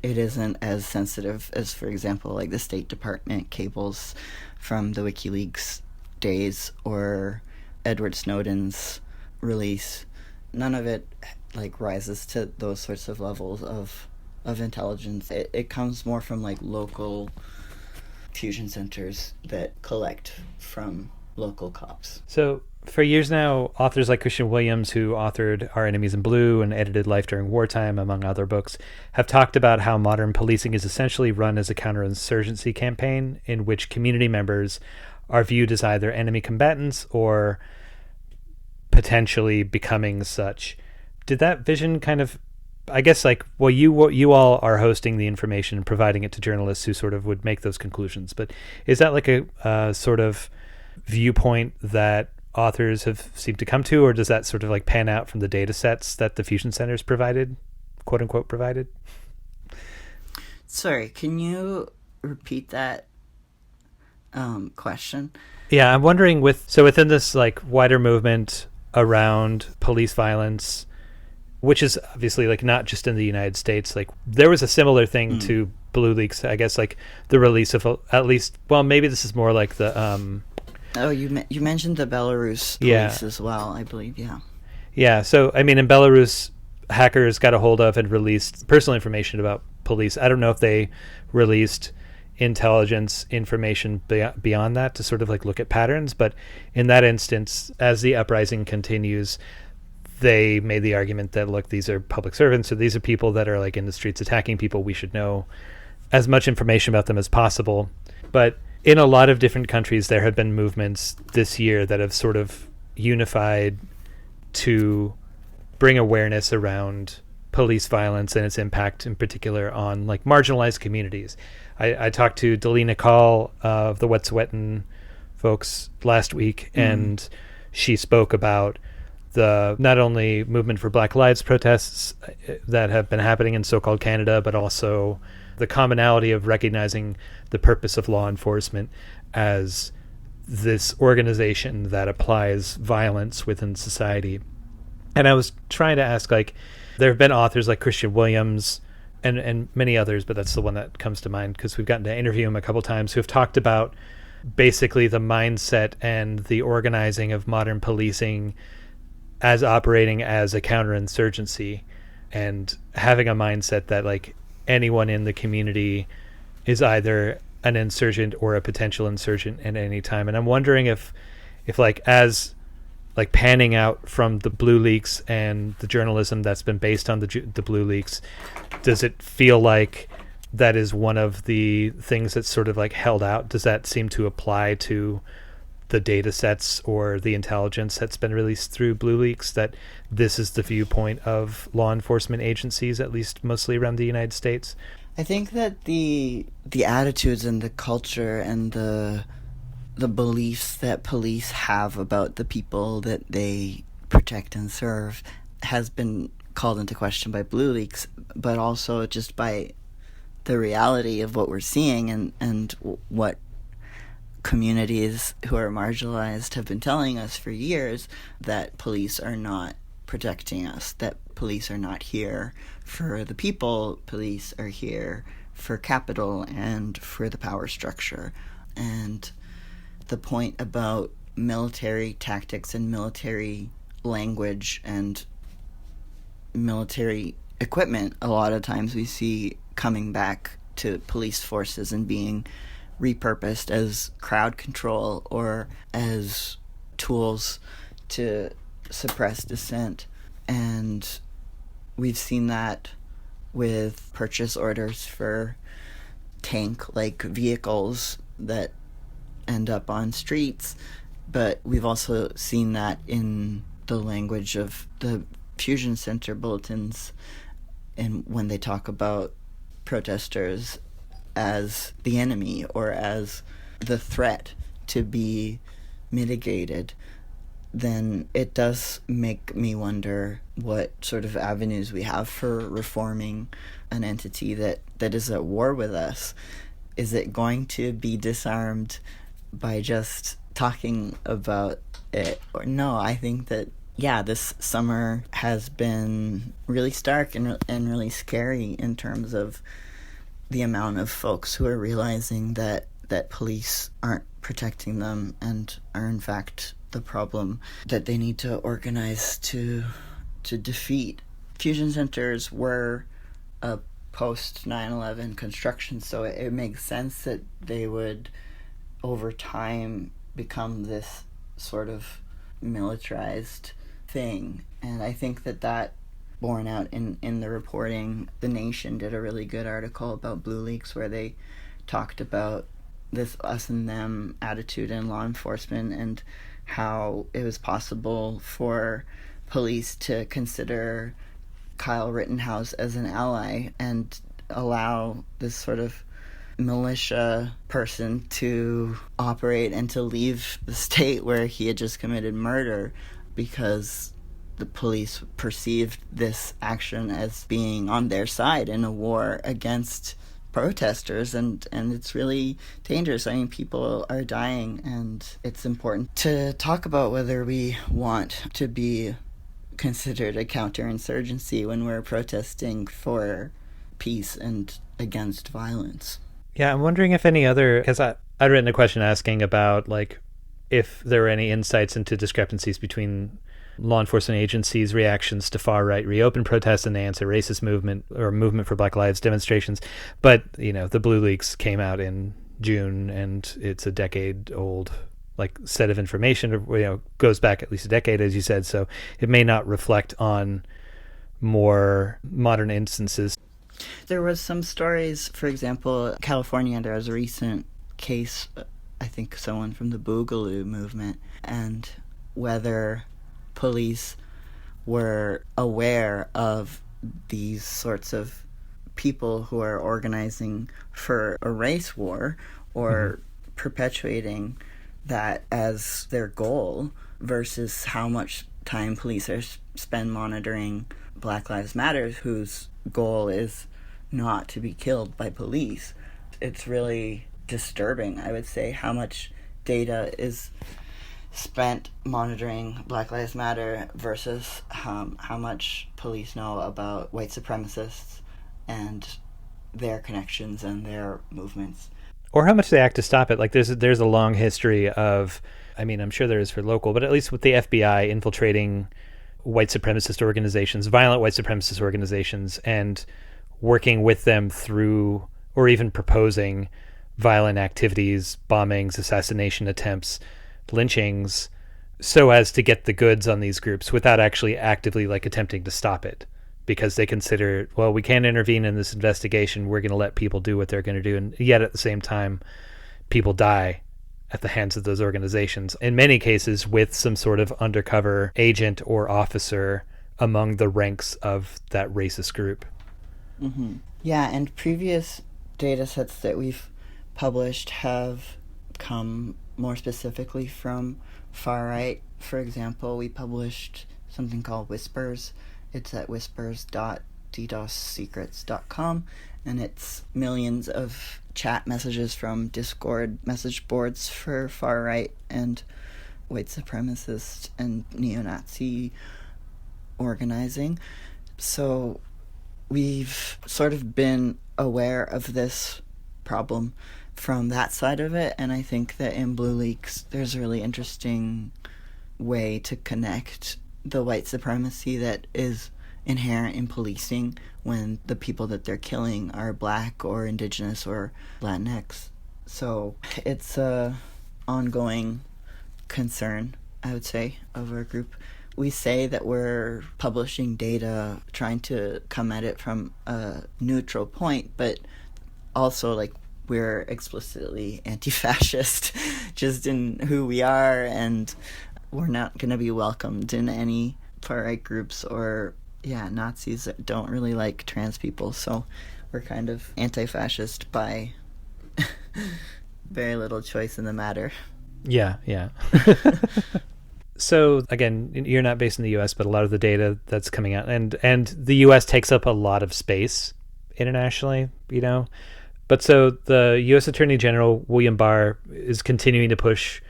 it isn't as sensitive as, for example, like the State Department cables from the WikiLeaks days or Edward Snowden's release. None of it like rises to those sorts of levels of intelligence. It comes more from like local fusion centers that collect from local cops. So for years now, authors like Christian Williams, who authored Our Enemies in Blue and edited Life During Wartime, among other books, have talked about how modern policing is essentially run as a counterinsurgency campaign in which community members are viewed as either enemy combatants or potentially becoming such. Did that vision kind of, I guess, like, well, you all are hosting the information and providing it to journalists who sort of would make those conclusions, but is that like a sort of viewpoint that authors have seemed to come to, or does that sort of like pan out from the data sets that the fusion centers provided, quote unquote provided? Sorry, can you repeat that question? Yeah, I'm wondering within this like wider movement around police violence, which is obviously like not just in the United States, like there was a similar thing to BlueLeaks, I guess, like the release of at least, well, maybe this is more like the oh, you mentioned the Belarus police as well, I believe. Yeah, so I mean, in Belarus, hackers got a hold of and released personal information about police. I don't know if they released intelligence information beyond that to sort of like look at patterns, but in that instance, as the uprising continues, they made the argument that, look, these are public servants, so these are people that are like in the streets attacking people. We should know as much information about them as possible. But in a lot of different countries, there have been movements this year that have sort of unified to bring awareness around police violence and its impact in particular on like marginalized communities. I talked to Delina Call of the Wet'suwet'en folks last week, and she spoke about the not only movement for Black Lives protests that have been happening in so-called Canada, but also the commonality of recognizing the purpose of law enforcement as this organization that applies violence within society. And I was trying to ask, like, there have been authors like Christian Williams and many others, but that's the one that comes to mind because we've gotten to interview him a couple times, who have talked about basically the mindset and the organizing of modern policing as operating as a counterinsurgency and having a mindset that like anyone in the community is either an insurgent or a potential insurgent at any time. And I'm wondering if like, as like panning out from the BlueLeaks and the journalism that's been based on the BlueLeaks, does it feel like that is one of the things that's sort of like held out? Does that seem to apply to the data sets or the intelligence that's been released through BlueLeaks, that this is the viewpoint of law enforcement agencies, at least mostly around the United States? I think that the attitudes and the culture and the beliefs that police have about the people that they protect and serve has been called into question by BlueLeaks, but also just by the reality of what we're seeing and what communities who are marginalized have been telling us for years, that police are not protecting us, that police are not here for the people, police are here for capital and for the power structure. And the point about military tactics and military language and military equipment, a lot of times we see coming back to police forces and being repurposed as crowd control or as tools to suppress dissent. And we've seen that with purchase orders for tank-like vehicles that end up on streets, but we've also seen that in the language of the fusion center bulletins, and when they talk about protesters as the enemy or as the threat to be mitigated, then it does make me wonder what sort of avenues we have for reforming an entity that is at war with us. Is it going to be disarmed by just talking about it? Or no, I think that Yeah, this summer has been really stark and really scary in terms of the amount of folks who are realizing that police aren't protecting them and are in fact the problem that they need to organize to defeat. Fusion centers were a post 9/11 construction, so it makes sense that they would over time become this sort of militarized thing. And I think that borne out in the reporting. The Nation did a really good article about BlueLeaks where they talked about this us and them attitude in law enforcement and how it was possible for police to consider Kyle Rittenhouse as an ally and allow this sort of militia person to operate and to leave the state where he had just committed murder because the police perceived this action as being on their side in a war against protesters, and it's really dangerous. I mean, people are dying, and it's important to talk about whether we want to be considered a counterinsurgency when we're protesting for peace and against violence. Yeah, I'm wondering if any other, because I'd written a question asking about like if there were any insights into discrepancies between law enforcement agencies' reactions to far-right reopen protests and the anti-racist movement or movement for Black Lives demonstrations. But, the BlueLeaks came out in June, and it's a decade-old set of information, goes back at least a decade, as you said, so it may not reflect on more modern instances. There was some stories, for example, California, there was a recent case, I think someone from the Boogaloo movement, and whether police were aware of these sorts of people who are organizing for a race war or perpetuating that as their goal versus how much time police spend monitoring Black Lives Matter, whose goal is not to be killed by police. It's really disturbing, I would say, how much data is spent monitoring Black Lives Matter versus how much police know about white supremacists and their connections and their movements. Or how much they act to stop it. There's a long history of, I'm sure there is for local, but at least with the FBI infiltrating white supremacist organizations, violent white supremacist organizations, and working with them through, or even proposing violent activities, bombings, assassination attempts, lynchings, so as to get the goods on these groups without actually actively attempting to stop it, because they consider, well, we can't intervene in this investigation, we're going to let people do what they're going to do, and yet at the same time people die at the hands of those organizations, in many cases with some sort of undercover agent or officer among the ranks of that racist group. Mm-hmm. Yeah, and previous data sets that we've published have come more specifically from far right. For example, we published something called Whispers. It's at whispers.DDOSecrets.com, and it's millions of chat messages from Discord message boards for far right and white supremacist and neo-Nazi organizing. So we've sort of been aware of this problem from that side of it, and I think that in BlueLeaks there's a really interesting way to connect the white supremacy that is inherent in policing when the people that they're killing are Black or Indigenous or Latinx. So it's a ongoing concern, I would say, of our group. We say that we're publishing data trying to come at it from a neutral point, but also we're explicitly anti-fascist just in who we are, and we're not going to be welcomed in any far-right groups or Nazis that don't really like trans people, so we're kind of anti-fascist by very little choice in the matter. Yeah. So again, you're not based in the US, but a lot of the data that's coming out, and the US takes up a lot of space internationally, But so the U.S. Attorney General, William Barr, is continuing to push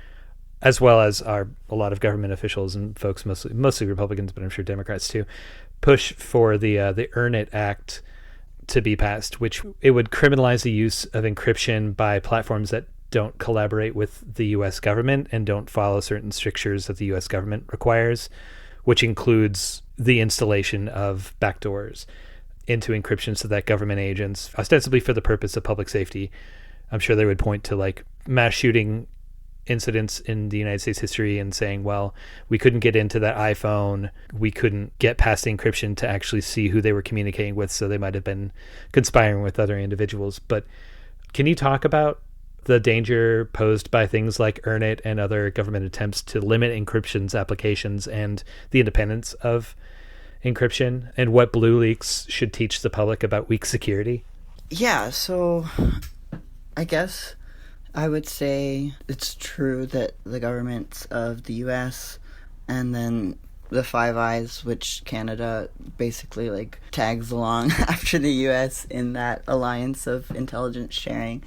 as well as a lot of government officials and folks, mostly Republicans, but I'm sure Democrats too, push for the Earn It Act to be passed, which it would criminalize the use of encryption by platforms that don't collaborate with the U.S. government and don't follow certain strictures that the U.S. government requires, which includes the installation of backdoors into encryption so that government agents, ostensibly for the purpose of public safety, I'm sure they would point to like mass shooting incidents in the United States history and saying, well, we couldn't get into that iPhone, we couldn't get past the encryption to actually see who they were communicating with, so they might have been conspiring with other individuals. But can you talk about the danger posed by things like Earn It and other government attempts to limit encryption's applications and the independence of encryption, and what BlueLeaks should teach the public about weak security? Yeah, so I guess I would say it's true that the governments of the U.S. and then the Five Eyes, which Canada basically like tags along after the U.S. in that alliance of intelligence sharing.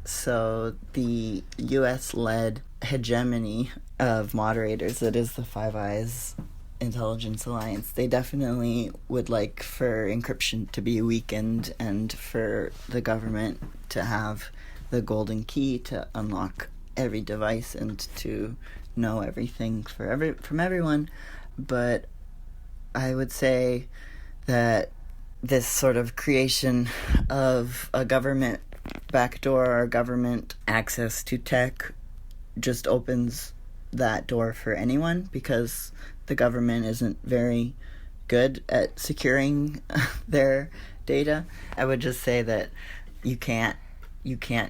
So the U.S.-led hegemony of moderators, that is the Five Eyes Intelligence Alliance, they definitely would like for encryption to be weakened and for the government to have the golden key to unlock every device and to know everything from everyone. But I would say that this sort of creation of a government backdoor or government access to tech just opens that door for anyone, because the government isn't very good at securing their data. I would just say that you can't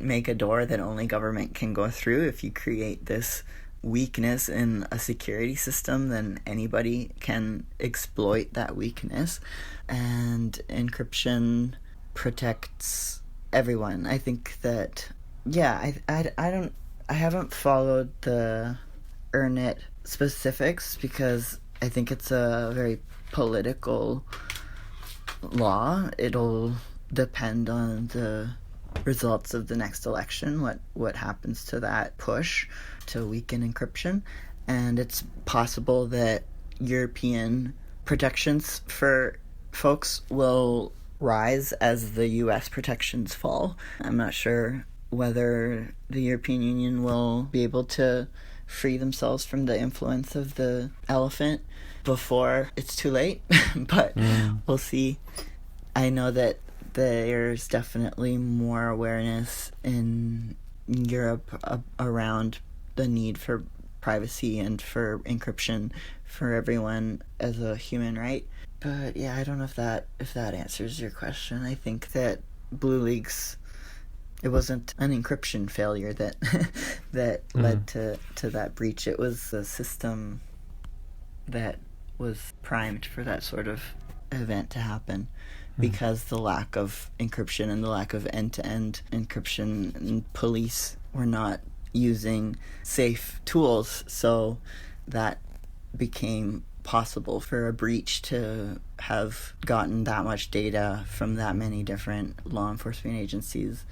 make a door that only government can go through. If you create this weakness in a security system, then anybody can exploit that weakness. And encryption protects everyone. I think that, yeah, I haven't followed the Earn It specifics because I think it's a very political law. It'll depend on the results of the next election, what happens to that push to weaken encryption. And it's possible that European protections for folks will rise as the US protections fall. I'm not sure whether the European Union will be able to free themselves from the influence of the elephant before it's too late, but we'll see. I know that there's definitely more awareness in Europe around the need for privacy and for encryption for everyone as a human right. But yeah, I don't know if that answers your question. I think that BlueLeaks, it wasn't an encryption failure that led to that breach. It was a system that was primed for that sort of event to happen, because the lack of encryption and the lack of end-to-end encryption, and police were not using safe tools, so that became possible for a breach to have gotten that much data from that many different law enforcement agencies.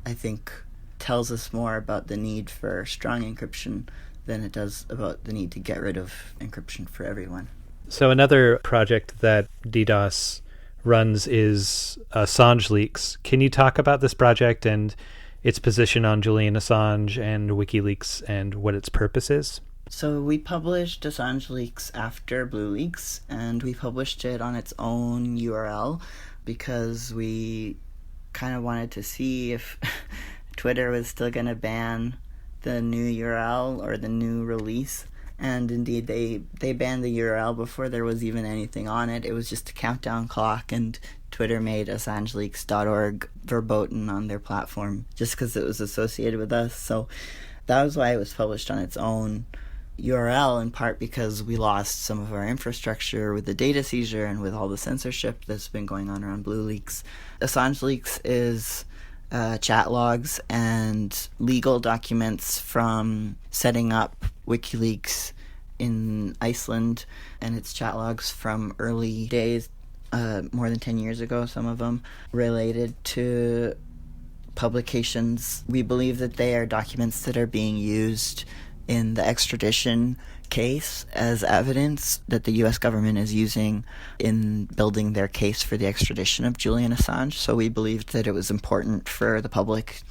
I think tells us more about the need for strong encryption than it does about the need to get rid of encryption for everyone. So another project that DDoS runs is Assange Leaks. Can you talk about this project and its position on Julian Assange and WikiLeaks and what its purpose is? So we published Assange Leaks after BlueLeaks, and we published it on its own URL because we kind of wanted to see if Twitter was still going to ban the new URL or the new release. And indeed, they banned the URL before there was even anything on it. It was just a countdown clock, and Twitter made AssangeLeaks.org verboten on their platform just because it was associated with us. So that was why it was published on its own URL, in part because we lost some of our infrastructure with the data seizure and with all the censorship that's been going on around BlueLeaks. Assange Leaks is chat logs and legal documents from setting up WikiLeaks in Iceland, and it's chat logs from early days, more than 10 years ago, some of them, related to publications. We believe that they are documents that are being used in the extradition case as evidence that the U.S. government is using in building their case for the extradition of Julian Assange. So we believed that it was important for the public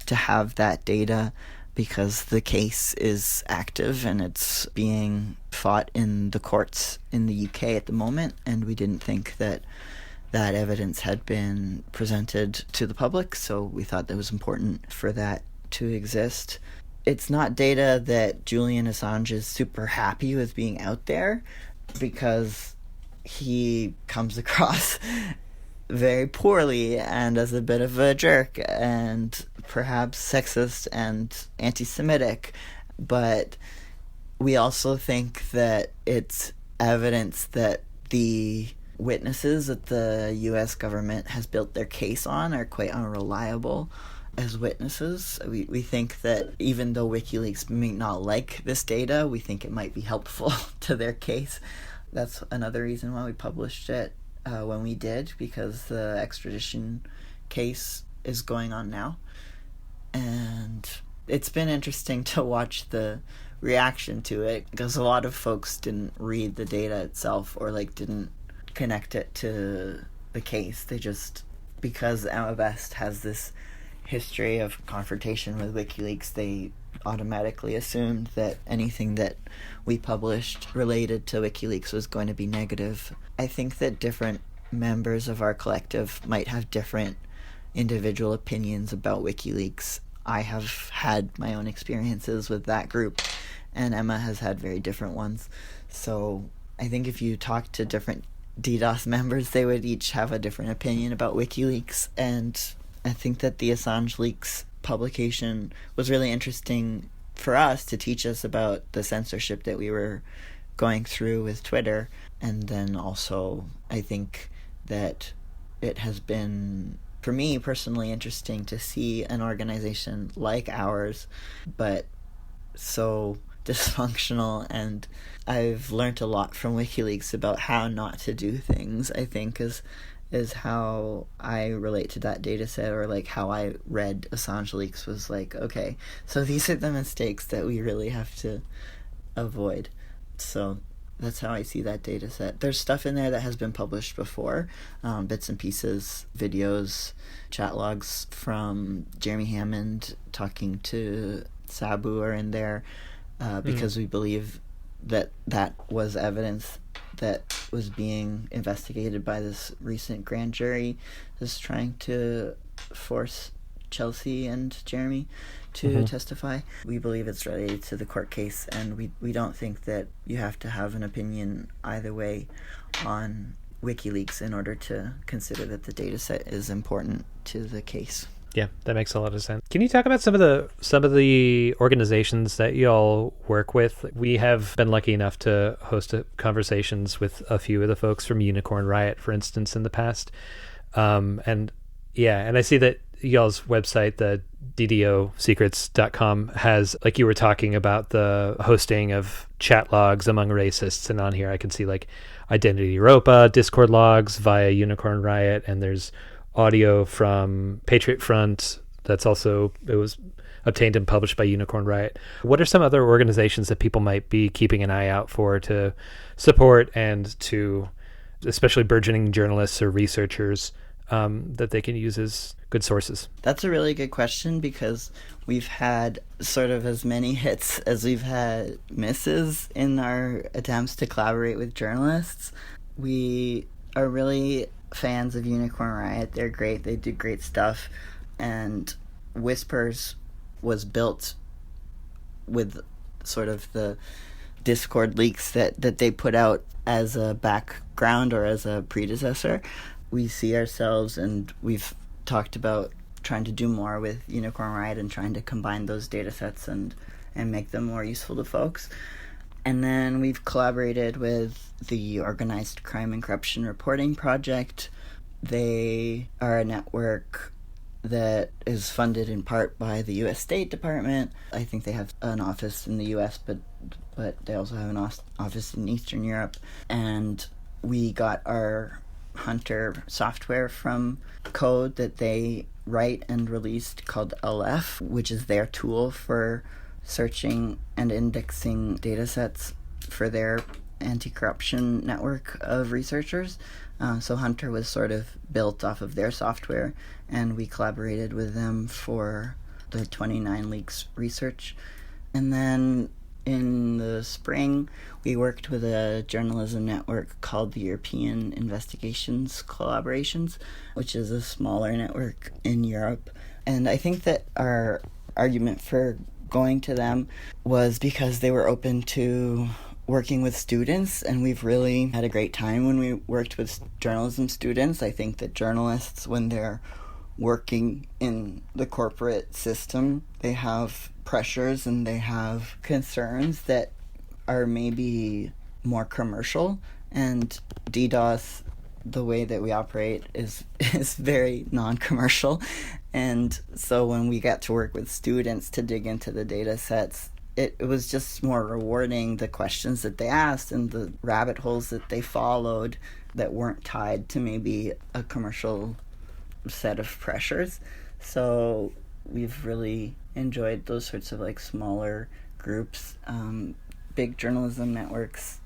to have that data because the case is active and it's being fought in the courts in the UK at the moment, and we didn't think that that evidence had been presented to the public, so we thought that it was important for that to exist. It's not data that Julian Assange is super happy with being out there because he comes across very poorly and as a bit of a jerk and perhaps sexist and anti-Semitic. But we also think that it's evidence that the witnesses that the U.S. government has built their case on are quite unreliable as witnesses. We think that even though WikiLeaks may not like this data, we think it might be helpful to their case. That's another reason why we published it when we did, because the extradition case is going on now. And it's been interesting to watch the reaction to it, because a lot of folks didn't read the data itself or didn't connect it to the case. They just, because Emma Best has this history of confrontation with WikiLeaks, they automatically assumed that anything that we published related to WikiLeaks was going to be negative. I think that different members of our collective might have different individual opinions about WikiLeaks. I have had my own experiences with that group, and Emma has had very different ones. So I think if you talk to different DDoS members, they would each have a different opinion about WikiLeaks, and I think that the Assange Leaks publication was really interesting for us to teach us about the censorship that we were going through with Twitter. And then also, I think that it has been, for me personally, interesting to see an organization like ours, but so dysfunctional. And I've learned a lot from WikiLeaks about how not to do things, I think, is how I relate to that data set, or how I read Assange Leaks was okay, so these are the mistakes that we really have to avoid. So that's how I see that data set. There's stuff in there that has been published before, bits and pieces, videos, chat logs from Jeremy Hammond talking to Sabu are in there, because we believe that that was evidence that was being investigated by this recent grand jury that's trying to force Chelsea and Jeremy to testify. We believe it's related to the court case, and we don't think that you have to have an opinion either way on WikiLeaks in order to consider that the data set is important to the case. Yeah, that makes a lot of sense. Can you talk about some of the organizations that y'all work with? We have been lucky enough to host conversations with a few of the folks from Unicorn Riot, for instance, in the past. And I see that y'all's website, the DDOSecrets.com, has, you were talking about the hosting of chat logs among racists, and on here I can see Identity Europa, Discord logs via Unicorn Riot, and there's audio from Patriot Front it was obtained and published by Unicorn Riot. What are some other organizations that people might be keeping an eye out for to support, and to especially burgeoning journalists or researchers that they can use as good sources? That's a really good question, because we've had sort of as many hits as we've had misses in our attempts to collaborate with journalists. We are really fans of Unicorn Riot. They're great. They do great stuff. And Whispers was built with sort of the Discord leaks that they put out as a background or as a predecessor. We see ourselves, and we've talked about trying to do more with Unicorn Riot and trying to combine those data sets and make them more useful to folks. And then we've collaborated with the Organized Crime and Corruption Reporting Project. They are a network that is funded in part by the U.S. State Department. I think they have an office in the U.S., but they also have an office in Eastern Europe. And we got our Hunter software from code that they write and released called LF, which is their tool for searching and indexing data sets for their anti-corruption network of researchers. So Hunter was sort of built off of their software, and we collaborated with them for the 29 Leaks research. And then in the spring, we worked with a journalism network called the European Investigations Collaborations, which is a smaller network in Europe. And I think that our argument for going to them was because they were open to working with students, and we've really had a great time when we worked with journalism students. I think that journalists, when they're working in the corporate system, they have pressures and they have concerns that are maybe more commercial, and DDoS, the way that we operate, is very non-commercial. And so when we got to work with students to dig into the data sets, it was just more rewarding, the questions that they asked and the rabbit holes that they followed that weren't tied to maybe a commercial set of pressures. So we've really enjoyed those sorts of like smaller groups. Big journalism networks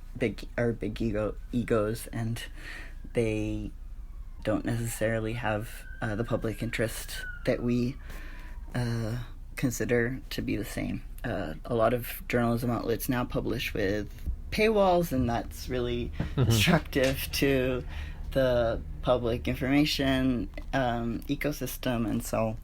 are big egos, and they don't necessarily have the public interest that we consider to be the same. A lot of journalism outlets now publish with paywalls, and that's really destructive to the public information ecosystem. And so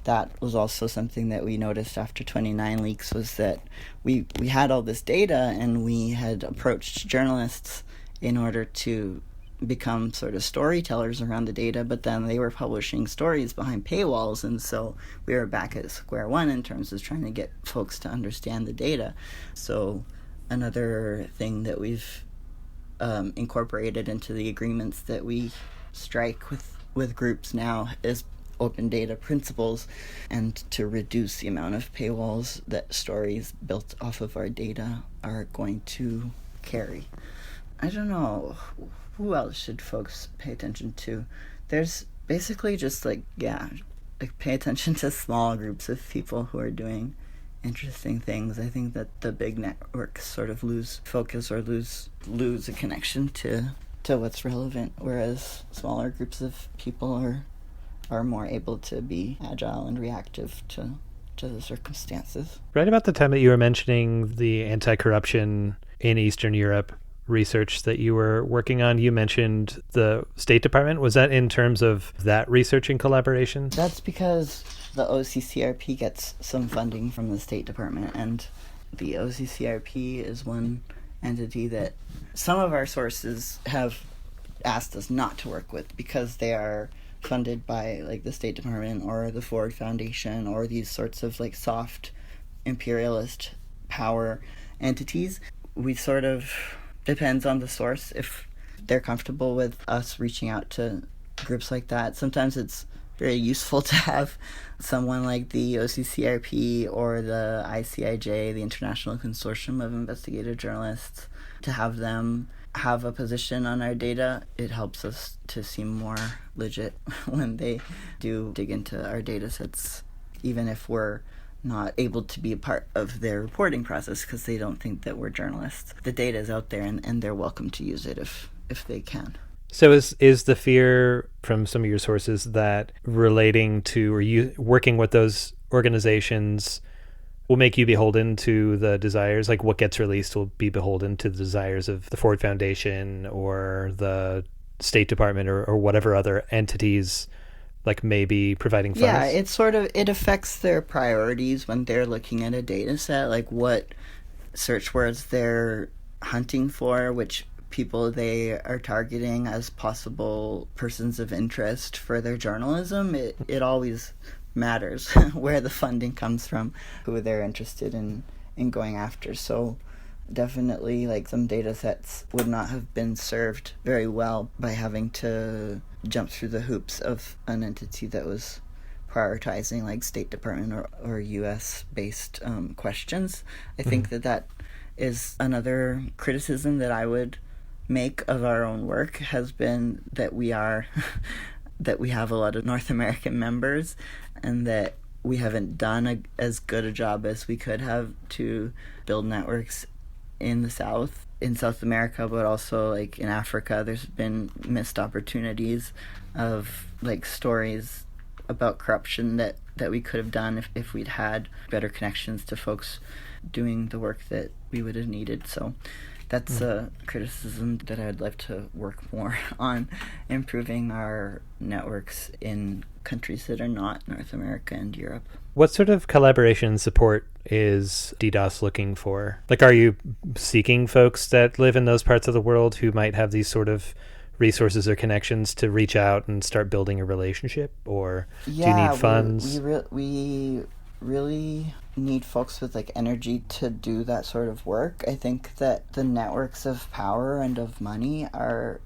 that was also something that we noticed after 29 Leaks, was that we had all this data, and we had approached journalists in order to become sort of storytellers around the data, but then they were publishing stories behind paywalls, and so we were back at square one in terms of trying to get folks to understand the data. So another thing that we've incorporated into the agreements that we strike with groups now is open data principles, and to reduce the amount of paywalls that stories built off of our data are going to carry. I don't know, who else should folks pay attention to? There's basically just pay attention to small groups of people who are doing interesting things. I think that the big networks sort of lose focus or lose a connection to what's relevant, whereas smaller groups of people are more able to be agile and reactive to the circumstances. Right about the time that you were mentioning the anti-corruption in Eastern Europe research that you were working on, you mentioned the State Department. Was that in terms of that research in collaboration? That's because the OCCRP gets some funding from the State Department, and the OCCRP is one entity that some of our sources have asked us not to work with because they are funded by like the State Department or the Ford Foundation or these sorts of like soft imperialist power entities. We sort of depends on the source if they're comfortable with us reaching out to groups like that. Sometimes it's very useful to have someone like the OCCRP or the ICIJ, the International Consortium of Investigative Journalists, to have them have a position on our data. It helps us to seem more legit when they do dig into our data sets, even if we're not able to be a part of their reporting process because they don't think that we're journalists. The data is out there, and they're welcome to use it if they can. So is the fear from some of your sources that relating to or you working with those organizations will make you beholden to the desires, like what gets released will be beholden to the desires of the Ford Foundation or the State Department or whatever other entities like maybe providing funds? Yeah, it affects their priorities when they're looking at a data set, like what search words they're hunting for, which people they are targeting as possible persons of interest for their journalism. It always matters where the funding comes from, who they're interested in going after. So definitely, like, some data sets would not have been served very well by having to jump through the hoops of an entity that was prioritizing like State Department or US-based questions. I think that is another criticism that I would make of our own work, has been that we have a lot of North American members, and that we haven't done as good a job as we could have to build networks in the South, in South America, but also like in Africa. There's been missed opportunities of like stories about corruption that we could have done if we'd had better connections to folks doing the work that we would have needed. So that's a criticism that I'd like to work more on, improving our networks in countries that are not North America and Europe. What sort of collaboration and support is DDoS looking for? Like, are you seeking folks that live in those parts of the world who might have these sort of resources or connections to reach out and start building a relationship? Or do you need funds? We really need folks with like energy to do that sort of work. I think that the networks of power and of money are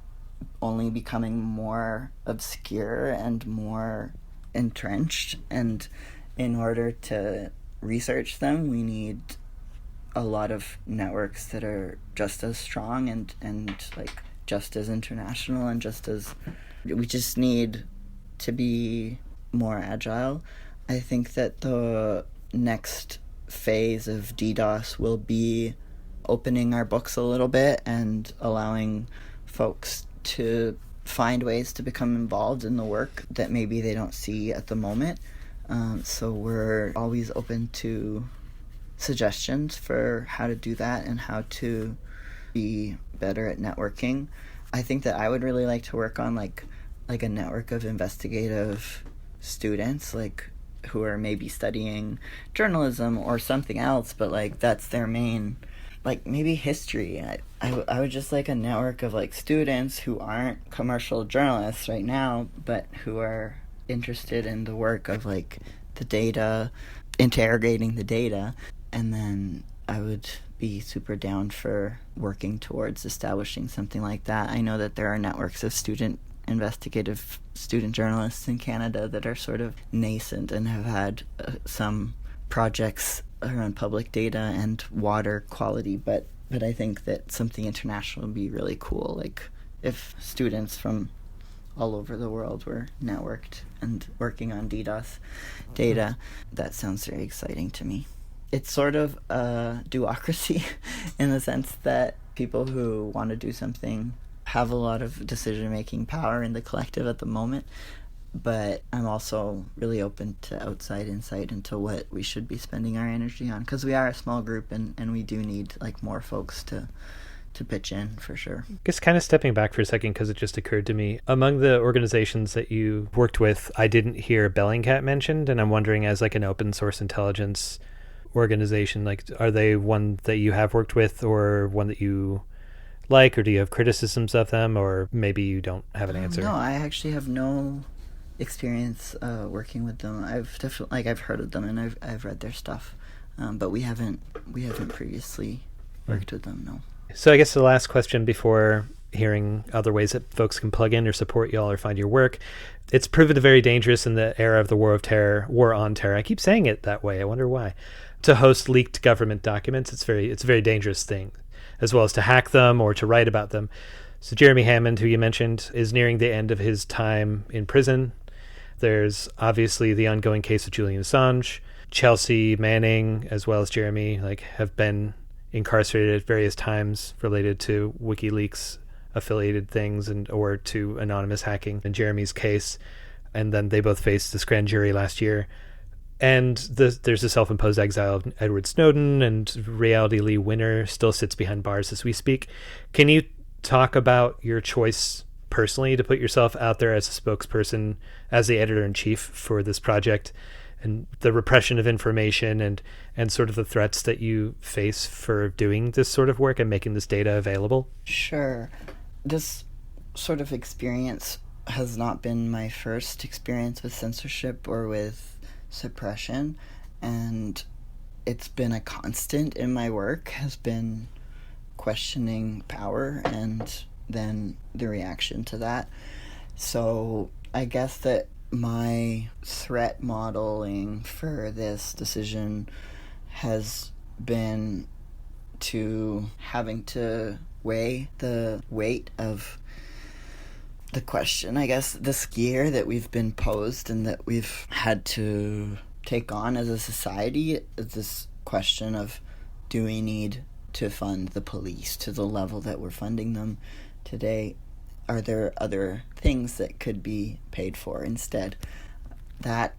only becoming more obscure and more entrenched, and in order to research them we need a lot of networks that are just as strong and like just as international, and we just need to be more agile. I think that the next phase of DDoS will be opening our books a little bit and allowing folks to find ways to become involved in the work that maybe they don't see at the moment. So we're always open to suggestions for how to do that and how to be better at networking. I think that I would really like to work on like a network of investigative students, like who are maybe studying journalism or something else, but like that's their main, like maybe history. I would just like a network of like students who aren't commercial journalists right now, but who are interested in the work of like the data, interrogating the data. And then I would be super down for working towards establishing something like that. I know that there are networks of investigative student journalists in Canada that are sort of nascent and have had some projects around public data and water quality, but I think that something international would be really cool, like if students from all over the world were networked and working on DDoS data. That sounds very exciting to me. It's sort of a duocracy in the sense that people who want to do something have a lot of decision-making power in the collective at the moment, but I'm also really open to outside insight into what we should be spending our energy on, because we are a small group and we do need like more folks to pitch in for sure. Just kind of stepping back for a second, because it just occurred to me, among the organizations that you worked with, I didn't hear Bellingcat mentioned, and I'm wondering, as like an open source intelligence organization, like are they one that you have worked with or one that you like, or do you have criticisms of them, or maybe you don't have an answer? No, I actually have no experience working with them. I've definitely I've heard of them and I've read their stuff, but we haven't previously worked with them. No. So I guess the last question before hearing other ways that folks can plug in or support y'all or find your work. It's proven very dangerous in the era of the war on terror. I keep saying it that way. I wonder why. To host leaked government documents, it's a very dangerous thing, as well as to hack them or to write about them. So Jeremy Hammond, who you mentioned, is nearing the end of his time in prison. There's obviously the ongoing case of Julian Assange. Chelsea Manning, as well as Jeremy, have been incarcerated at various times related to WikiLeaks affiliated things or to anonymous hacking in Jeremy's case. And then they both faced this grand jury last year. And there's a self-imposed exile of Edward Snowden, and Reality Lee Winner still sits behind bars as we speak. Can you talk about your choice personally to put yourself out there as a spokesperson, as the editor-in-chief for this project, and the repression of information and sort of the threats that you face for doing this sort of work and making this data available? Sure. This sort of experience has not been my first experience with censorship or with suppression, and it's been a constant in my work, has been questioning power and then the reaction to that. So I guess that my threat modeling for this decision has been to having to weigh the weight of the question, I guess, the scare that we've been posed and that we've had to take on as a society is this question of, do we need to fund the police to the level that we're funding them today? Are there other things that could be paid for instead? That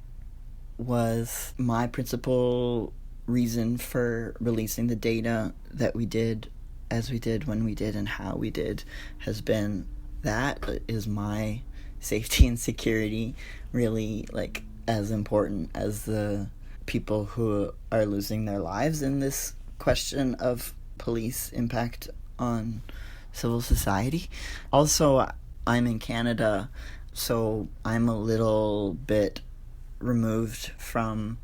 was my principal reason for releasing the data that we did, as we did, when we did, and how we did, has been that is my safety and security really like as important as the people who are losing their lives in this question of police impact on civil society. Also, I'm in Canada, so I'm a little bit removed from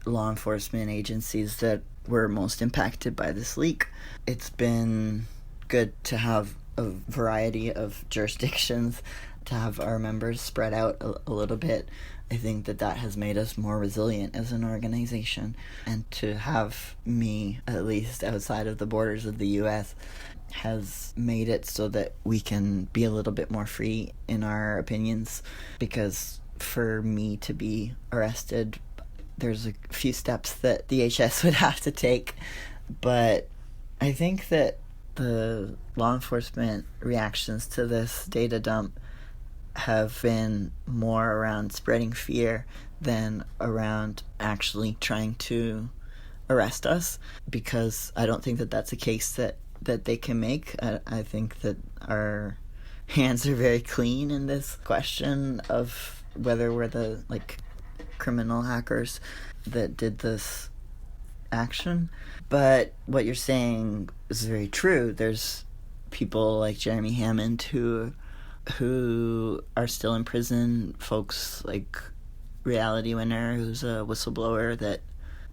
law enforcement agencies that were most impacted by this leak. It's been good to have a variety of jurisdictions, to have our members spread out a little bit. I think that has made us more resilient as an organization, and to have me, at least outside of the borders of the U.S., has made it so that we can be a little bit more free in our opinions, because for me to be arrested, there's a few steps that the HS would have to take, but I think that the law enforcement reactions to this data dump have been more around spreading fear than around actually trying to arrest us, because I don't think that that's a case that they can make. I think that our hands are very clean in this question of whether we're the criminal hackers that did this action. But what you're saying is very true. There's people like Jeremy Hammond who are still in prison, folks like Reality Winner, who's a whistleblower that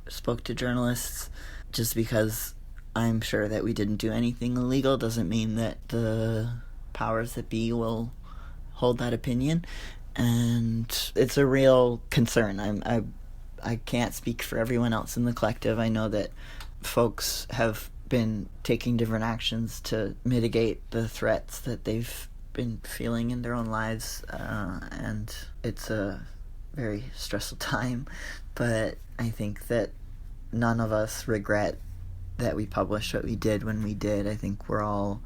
spoke to journalists. Just because I'm sure that we didn't do anything illegal doesn't mean that the powers that be will hold that opinion, and it's a real concern. I can't speak for everyone else in the collective. I know that folks have been taking different actions to mitigate the threats that they've been feeling in their own lives, and it's a very stressful time, but I think that none of us regret that we published what we did when we did. I think we're all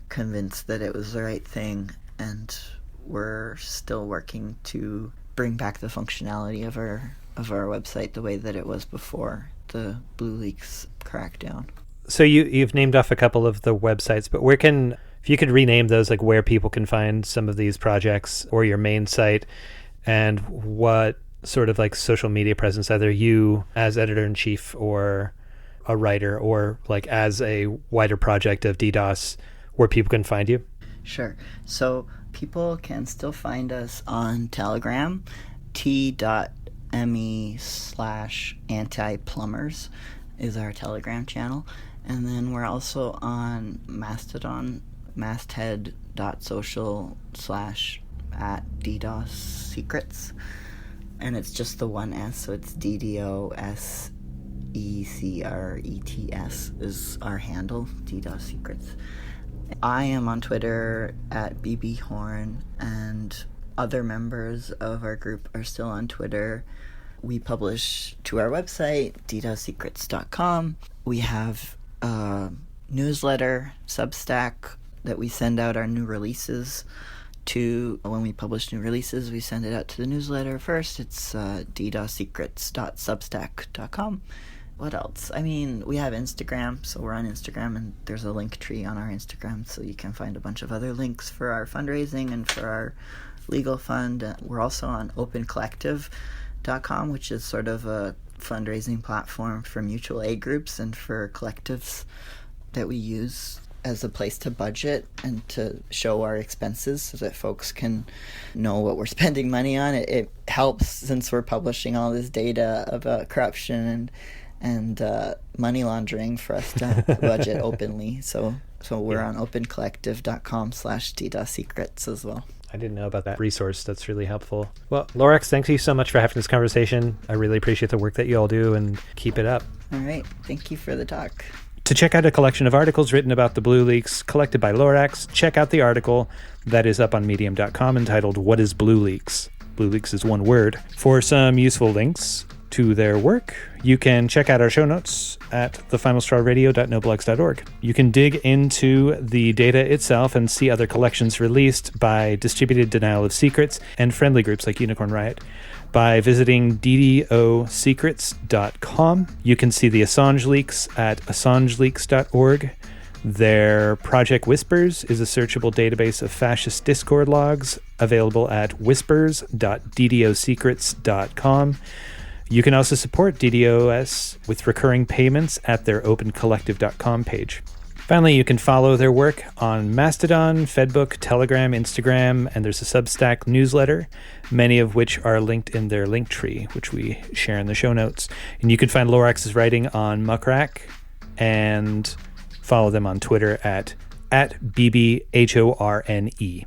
convinced that it was the right thing, and we're still working to bring back the functionality of our website the way that it was before the BlueLeaks crackdown. So you've named off a couple of the websites, but if you could rename those, like where people can find some of these projects, or your main site, and what sort of like social media presence, either you as editor-in-chief or a writer, or like as a wider project of DDoS, where people can find you? Sure. So people can still find us on Telegram, t.me/antiplumbers is our Telegram channel. And then we're also on Mastodon, masthead.social/@DDOSecrets. And it's just the one S, so it's DDOSecrets is our handle, DDOSecrets. I am on Twitter at BB Horne, and other members of our group are still on Twitter. We publish to our website, DDOSecrets.com. We have a newsletter, Substack, that we send out our new releases to. When we publish new releases, we send it out to the newsletter first. It's DDOSecrets.substack.com. What else? I mean, we have Instagram, so we're on Instagram, and there's a link tree on our Instagram, so you can find a bunch of other links for our fundraising and for our legal fund. We're also on opencollective.com, which is sort of a fundraising platform for mutual aid groups and for collectives that we use as a place to budget and to show our expenses so that folks can know what we're spending money on. It helps, since we're publishing all this data about corruption and money laundering, for us to budget openly. So we're on opencollective.com/DDOSecrets as well. I didn't know about that resource. That's really helpful. Well, Lorax, thank you so much for having this conversation. I really appreciate the work that you all do, and keep it up. All right. Thank you for the talk. To check out a collection of articles written about the BlueLeaks collected by Lorax, check out the article that is up on medium.com entitled "What is BlueLeaks?" BlueLeaks is one word. For some useful links, to their work, you can check out our show notes at thefinalstrawradio.noblogs.org. You can dig into the data itself and see other collections released by distributed denial of secrets and friendly groups like Unicorn Riot by visiting DDOSecrets.com. You can see the Assange Leaks at AssangeLeaks.org. Their Project Whispers is a searchable database of fascist Discord logs available at whispers.DDOSecrets.com. You can also support DDoS with recurring payments at their opencollective.com page. Finally, you can follow their work on Mastodon, Fedbook, Telegram, Instagram, and there's a Substack newsletter, many of which are linked in their link tree, which we share in the show notes. And you can find Lorax's writing on Muckrack and follow them on Twitter at BBHORNE.